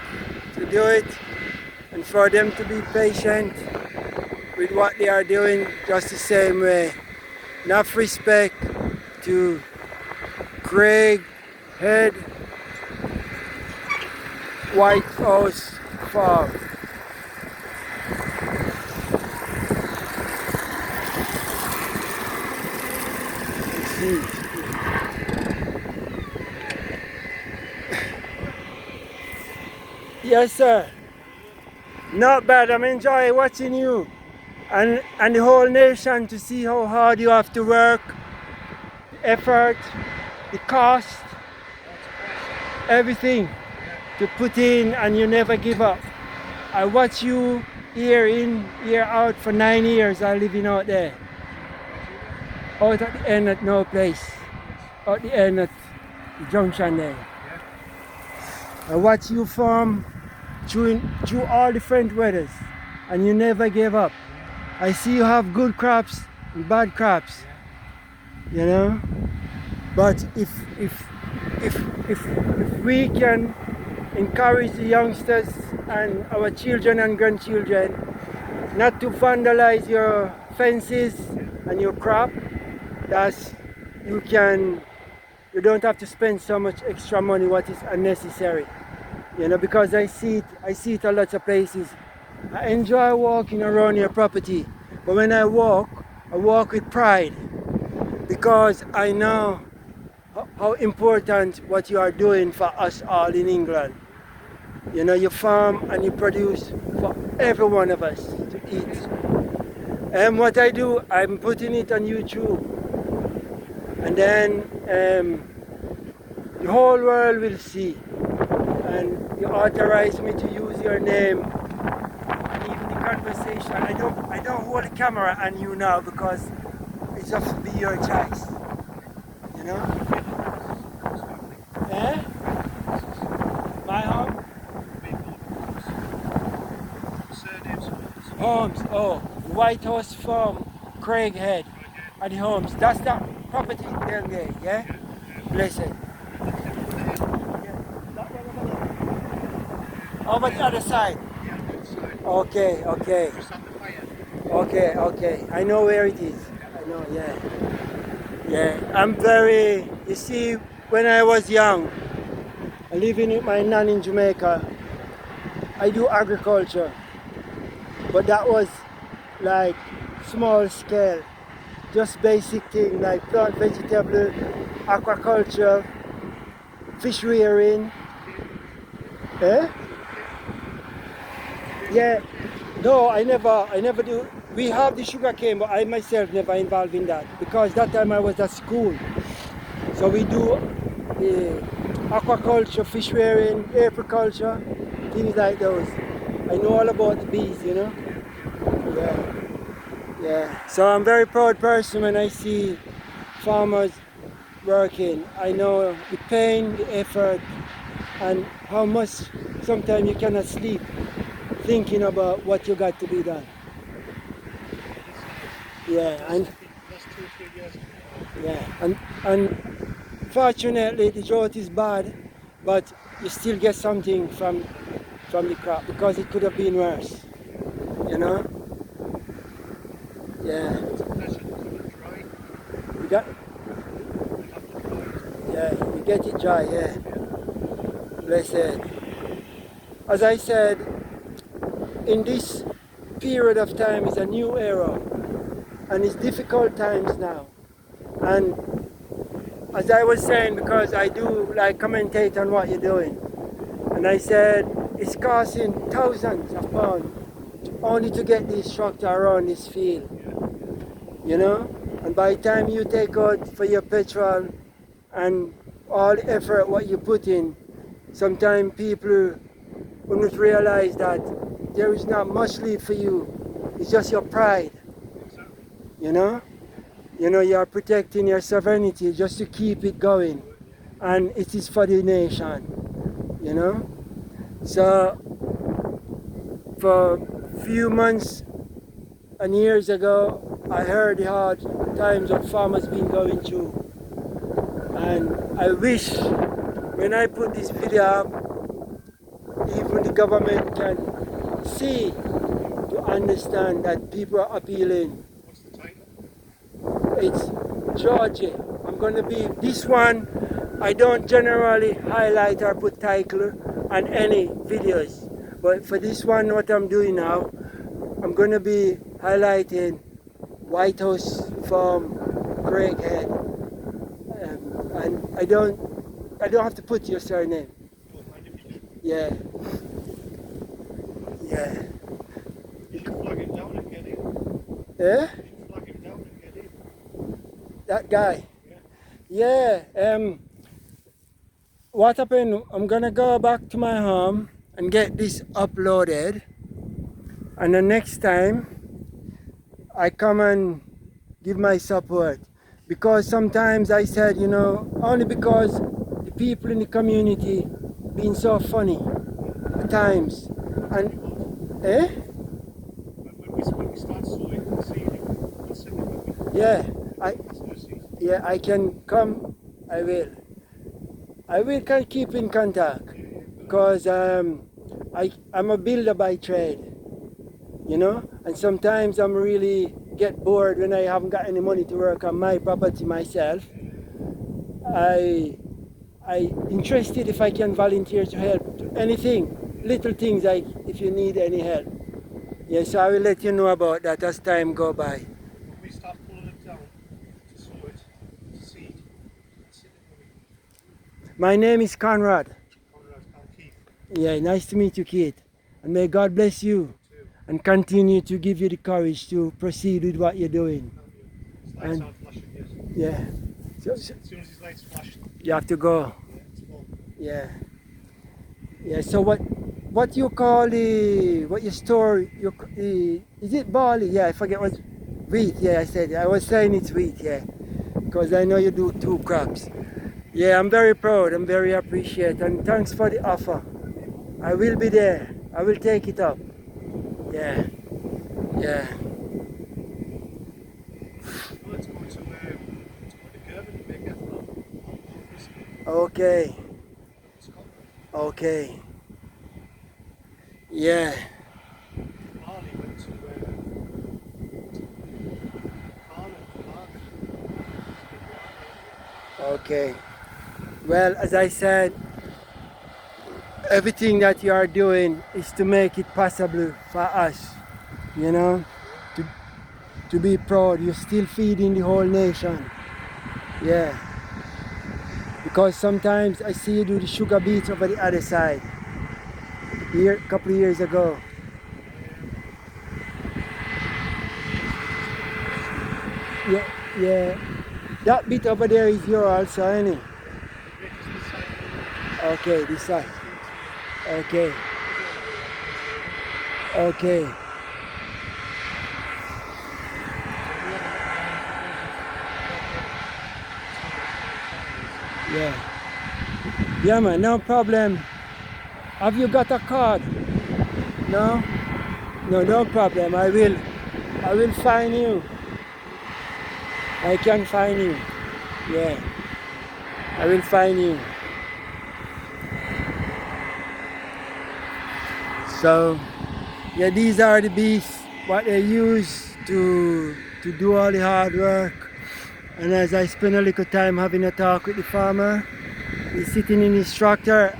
to do it, and for them to be patient with what they are doing just the same way, enough respect to Craighead Whitehouse Farm. Yes, sir. Not bad. I'm enjoying watching you and the whole nation to see how hard you have to work, the effort, the cost, everything to put in, and you never give up. I watch you year in, year out for 9 years. I living out there. Out at the end at no place. Out the end at the junction there. I watch you farm through all different weathers, and you never gave up. I see you have good crops and bad crops, you know. But if we can encourage the youngsters and our children and grandchildren not to vandalize your fences and your crop, that's you don't have to spend so much extra money what is unnecessary. You know, because I see it a lot of places. I enjoy walking around your property, but when I walk with pride, because I know how important what you are doing for us all in England. You know, you farm and you produce for every one of us to eat. And what I do, I'm putting it on YouTube. And then the whole world will see. And you authorize me to use your name. Even the conversation, I don't hold the camera on you now because it's just to be your choice. You know? Eh? My home? Homes, oh, Whitehouse Farm, Craighead, and the homes. That's the property down there, yeah? Blessed. Over the other side. Okay. Okay. I know where it is. I know, yeah. Yeah, you see, when I was young, living with my nan in Jamaica, I do agriculture, but that was like small scale, just basic thing like plant vegetable, aquaculture, fish rearing. Eh? Yeah. No, I never do. We have the sugar cane, but I myself never involved in that because that time I was at school. So we do aquaculture, fish rearing, apiculture, things like those. I know all about the bees, you know. Yeah, yeah. So I'm very proud person when I see farmers working. I know the pain, the effort, and how much sometimes you cannot sleep thinking about what you got to be done. Yeah, and Last 2 or 3 years. yeah, and fortunately the drought is bad, but you still get something from the crop because it could have been worse. You know? Yeah. It's a pleasure to come and dry. You got We have to dry it. yeah, you get it dry, yeah. Blessed. As I said, in this period of time is a new era and it's difficult times now. And as I was saying, because I do like commentate on what you're doing, and I said it's costing thousands of pounds only to get this tractor around this field, you know? And by the time you take out for your petrol and all the effort what you put in, sometimes people will not realize that there is not much left for you. It's just your pride, Exactly. you know? You know, you are protecting your sovereignty just to keep it going. And it is for the nation, you know? So, for a few months and years ago, I heard the hard times that farmers been going through. And I wish when I put this video up, even the government can see to understand that people are appealing. What's the title? It's Georgia. I'm going to be this one. I don't generally highlight or put title on any videos, but for this one, what I'm doing now, I'm going to be highlighting White House Farm, Craighead, and I don't have to put your surname. Don't mind if you do. Yeah, yeah. You can flag it down and get in. Eh? You can flag it down and get in. That guy. Yeah. Yeah. What happened? I'm gonna go back to my home and get this uploaded, and the next time I come and give my support, because sometimes I said, you know, only because the people in the community being so funny at times, and When we start sowing the seed, we'll send it when we yeah, sow the seed. yeah, I can come. I will. I will can keep in contact because I'm a builder by trade, you know, and sometimes I'm really get bored when I haven't got any money to work on my property myself. I interested if I can volunteer to help to anything, little things like if you need any help. Yes, I will let you know about that as time go by. When we start pulling it down to sow it, to seed, send it when we My name is Conrad. Conrad and Keith Yeah, nice to meet you, Kate. And may God bless you too. and continue to give you the courage to proceed with what you're doing. His lights And- aren't flashing yet. Yeah. So, As soon as his lights flash, you have to go. it's full. Yeah. Yeah. So what you call what you store? Is it barley? Yeah, I forget what wheat. Yeah, I said. I was saying it's wheat. Yeah, because I know you do two crops. Yeah, I'm very proud. I'm very appreciative, and thanks for the offer. I will be there. I will take it up. Yeah. Yeah. Well, it's going to the German to make ethanol. Okay. Scotland. Okay. Yeah. Barley went to Cardiff. Okay. Well, as I said, everything that you are doing is to make it possible for us, you know, to be proud. You're still feeding the whole nation. Yeah. Because sometimes I see you do the sugar beets over the other side. Here, a couple of years ago. Yeah, yeah. That bit over there is yours also, ain't it? Okay, this side. Okay. Okay. Yeah. Yeah, man, no problem. Have you got a card? No? No, no problem. I will find you. I can find you. Yeah. I will find you. So, yeah, these are the beasts, what they use to do all the hard work. And as I spend a little time having a talk with the farmer, he's sitting in his tractor.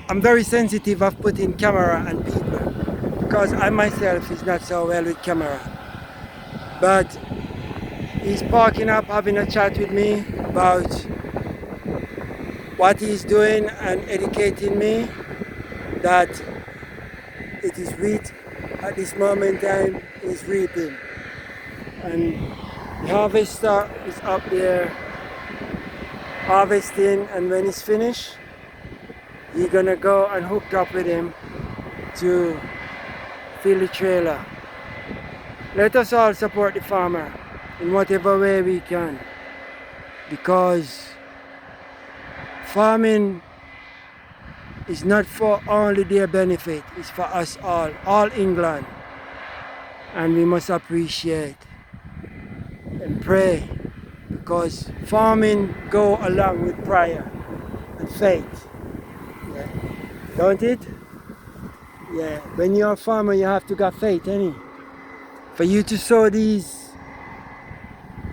I'm very sensitive of putting camera on people because I myself is not so well with camera. But he's parking up, having a chat with me about what he's doing and educating me that it is wheat at this moment in time is reaping. And the harvester is up there harvesting, and when it's finished, you're gonna go and hook up with him to fill the trailer. Let us all support the farmer in whatever way we can, because farming is not for only their benefit, it's for us all England. And we must appreciate and pray, because farming go along with prayer and faith. Yeah. Don't it? Yeah. When you're a farmer, you have to got faith, ain't it? For you to sow these,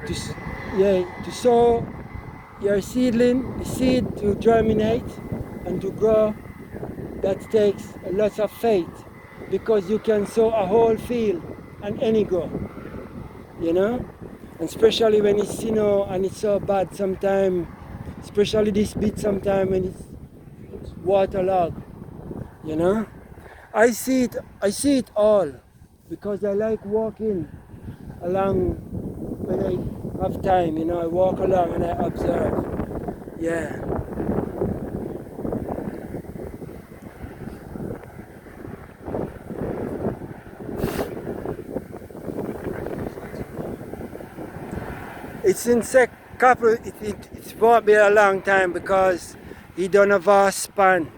to sow your seedling, the seed to germinate and to grow, that takes a lot of faith, because you can sow a whole field and any grow, you know? And especially when it's, and it's so bad sometimes, especially this bit sometimes when it's waterlogged, you know? I see it all, because I like walking along when I have time, I walk along and I observe. Yeah. It's in it won't be a long time, because he done a vast span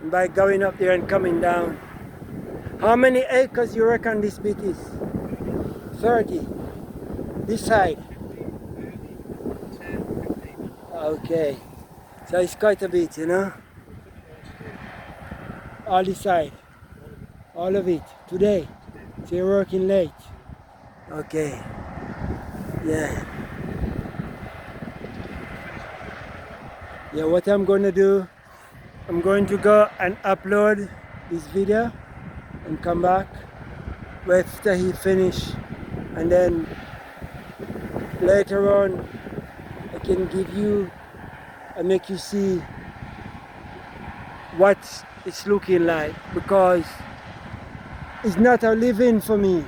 by going up there and coming down. How many acres you reckon this bit is? 30. This side. Okay. So it's quite a bit, All this side. All of it. Today. So you're working late. Okay. Yeah. Yeah, what I'm going to do, I'm going to go and upload this video and come back after he finish, and then later on I can give you and make you see what it's looking like, because it's not a living for me,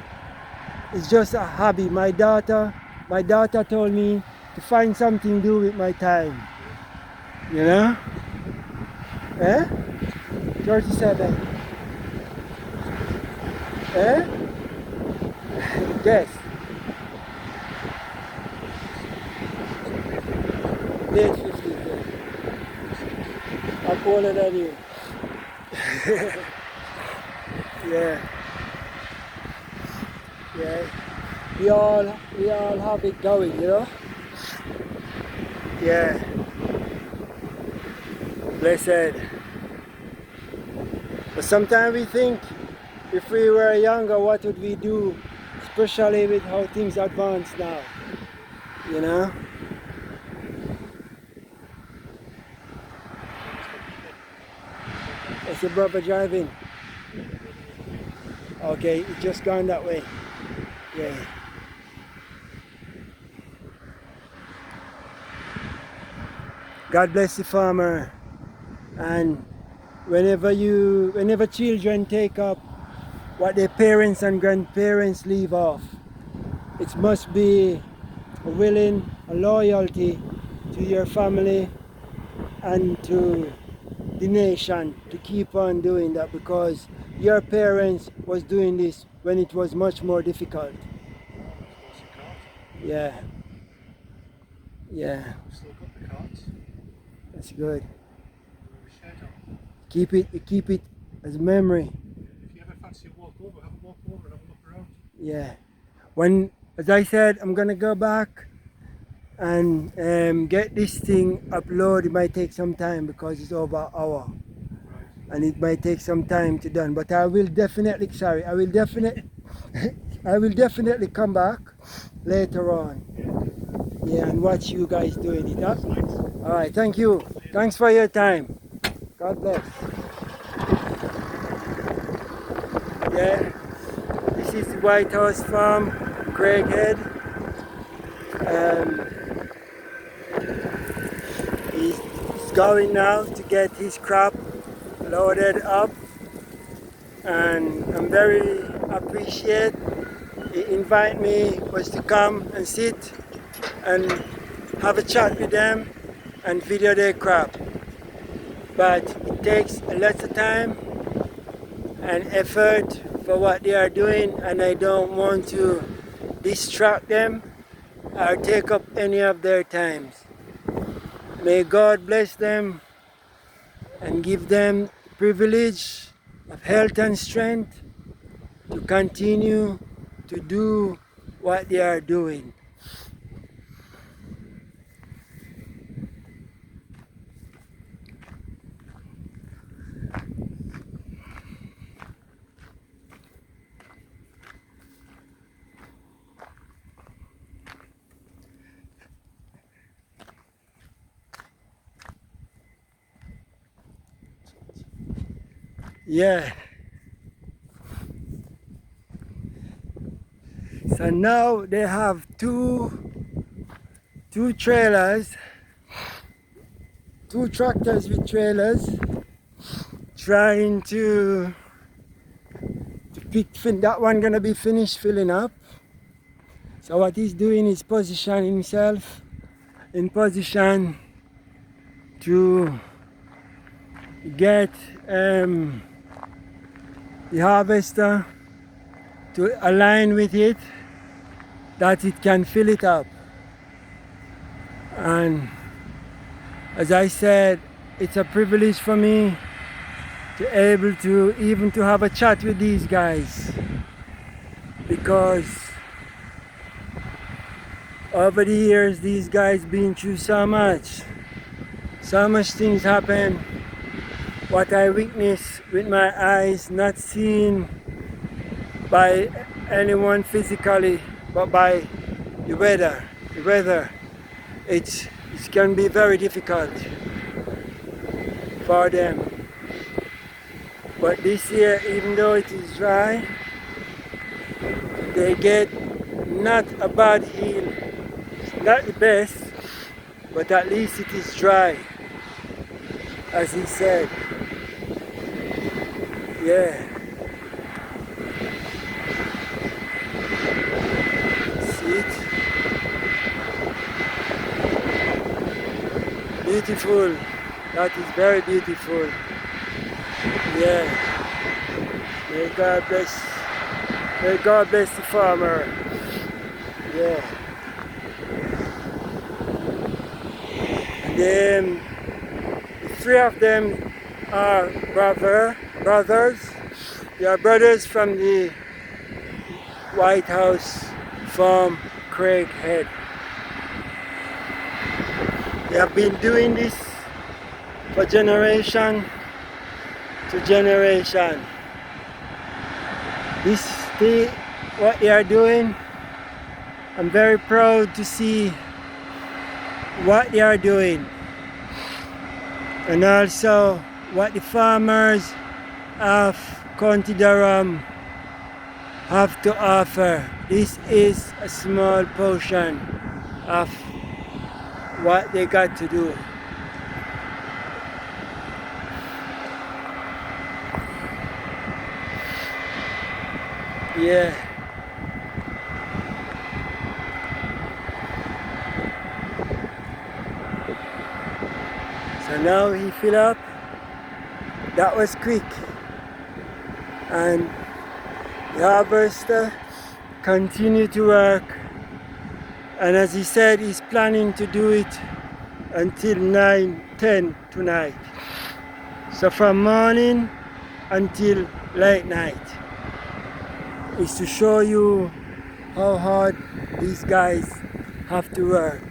it's just a hobby. My daughter told me to find something to do with my time, Eh? 37. Guess. Late 50s. I'm older than you. Yeah. Yeah. We all have it going, Yeah. Blessed. But sometimes we think, if we were younger, what would we do? Especially with how things advance now, That's your brother driving. Okay, it's just gone that way. Yeah. God bless the farmer. And whenever children take up what their parents and grandparents leave off, it must be a willing, a loyalty to your family and to the nation to keep on doing that, because your parents was doing this when it was much more difficult. Yeah. Yeah. Still got the cards. That's good. We shared them. Keep it as a memory. If you ever fancy a walk over, have a walk over and have a look around. Yeah. When, as I said, I'm gonna go back and get this thing uploaded. It might take some time because it's over an hour. Right. And it might take some time to done, but I will definitely I will definitely come back later on. Yeah, and watch you guys doing it. Huh? All right, thank you. Thanks for your time. God bless. Yeah, this is the White House Farm, Craighead. He's going now to get his crop loaded up, and I'm very appreciate he invite me was to come and sit and have a chat with them and video their crop, but it takes a lot of time and effort for what they are doing, and I don't want to distract them or take up any of their times. May God bless them and give them the privilege of health and strength to continue to do what they are doing. Yeah. So now they have two trailers, two tractors with trailers, trying to pick. That one gonna be finished filling up. So what he's doing is positioning himself in position to get the harvester to align with it, that it can fill it up. And as I said, it's a privilege for me to able to even to have a chat with these guys, because over the years these guys been through so much things happen, what I witnessed with my eyes, not seen by anyone physically, but by the weather. It can be very difficult for them. But this year, even though it is dry, they get not a bad yield. Not the best, but at least it is dry, as he said. Yeah. Beautiful. That is very beautiful. Yeah. May God bless the farmer. Yeah. And then the three of them are brothers. They are brothers from the White House Farm, Craighead. They have been doing this for generation to generation. What they are doing, I'm very proud to see what they are doing, and also what the farmers of County Durham have to offer. This is a small portion of what they got to do. Yeah. So now he fill up. That was quick. And the harvester continue to work. And as he said, he's planning to do it until 9-10 tonight. So from morning until late night. Is to show you how hard these guys have to work.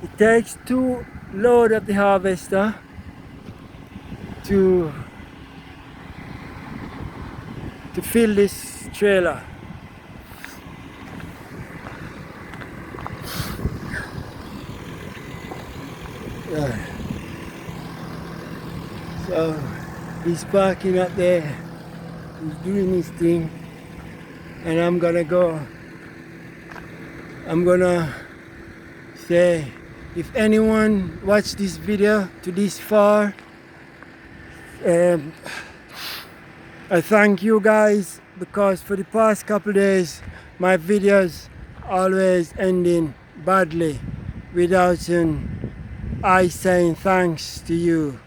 It takes 2 loads of the harvester to fill this trailer. Yeah. So he's parking up there, he's doing his thing, and I'm gonna say, if anyone watched this video to this far, I thank you guys, because for the past couple days my videos always ending badly without I saying thanks to you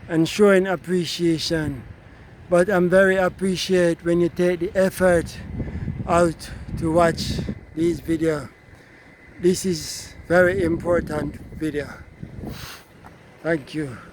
and showing appreciation. But I'm very appreciate when you take the effort out to watch this video. This is very important video. Thank you.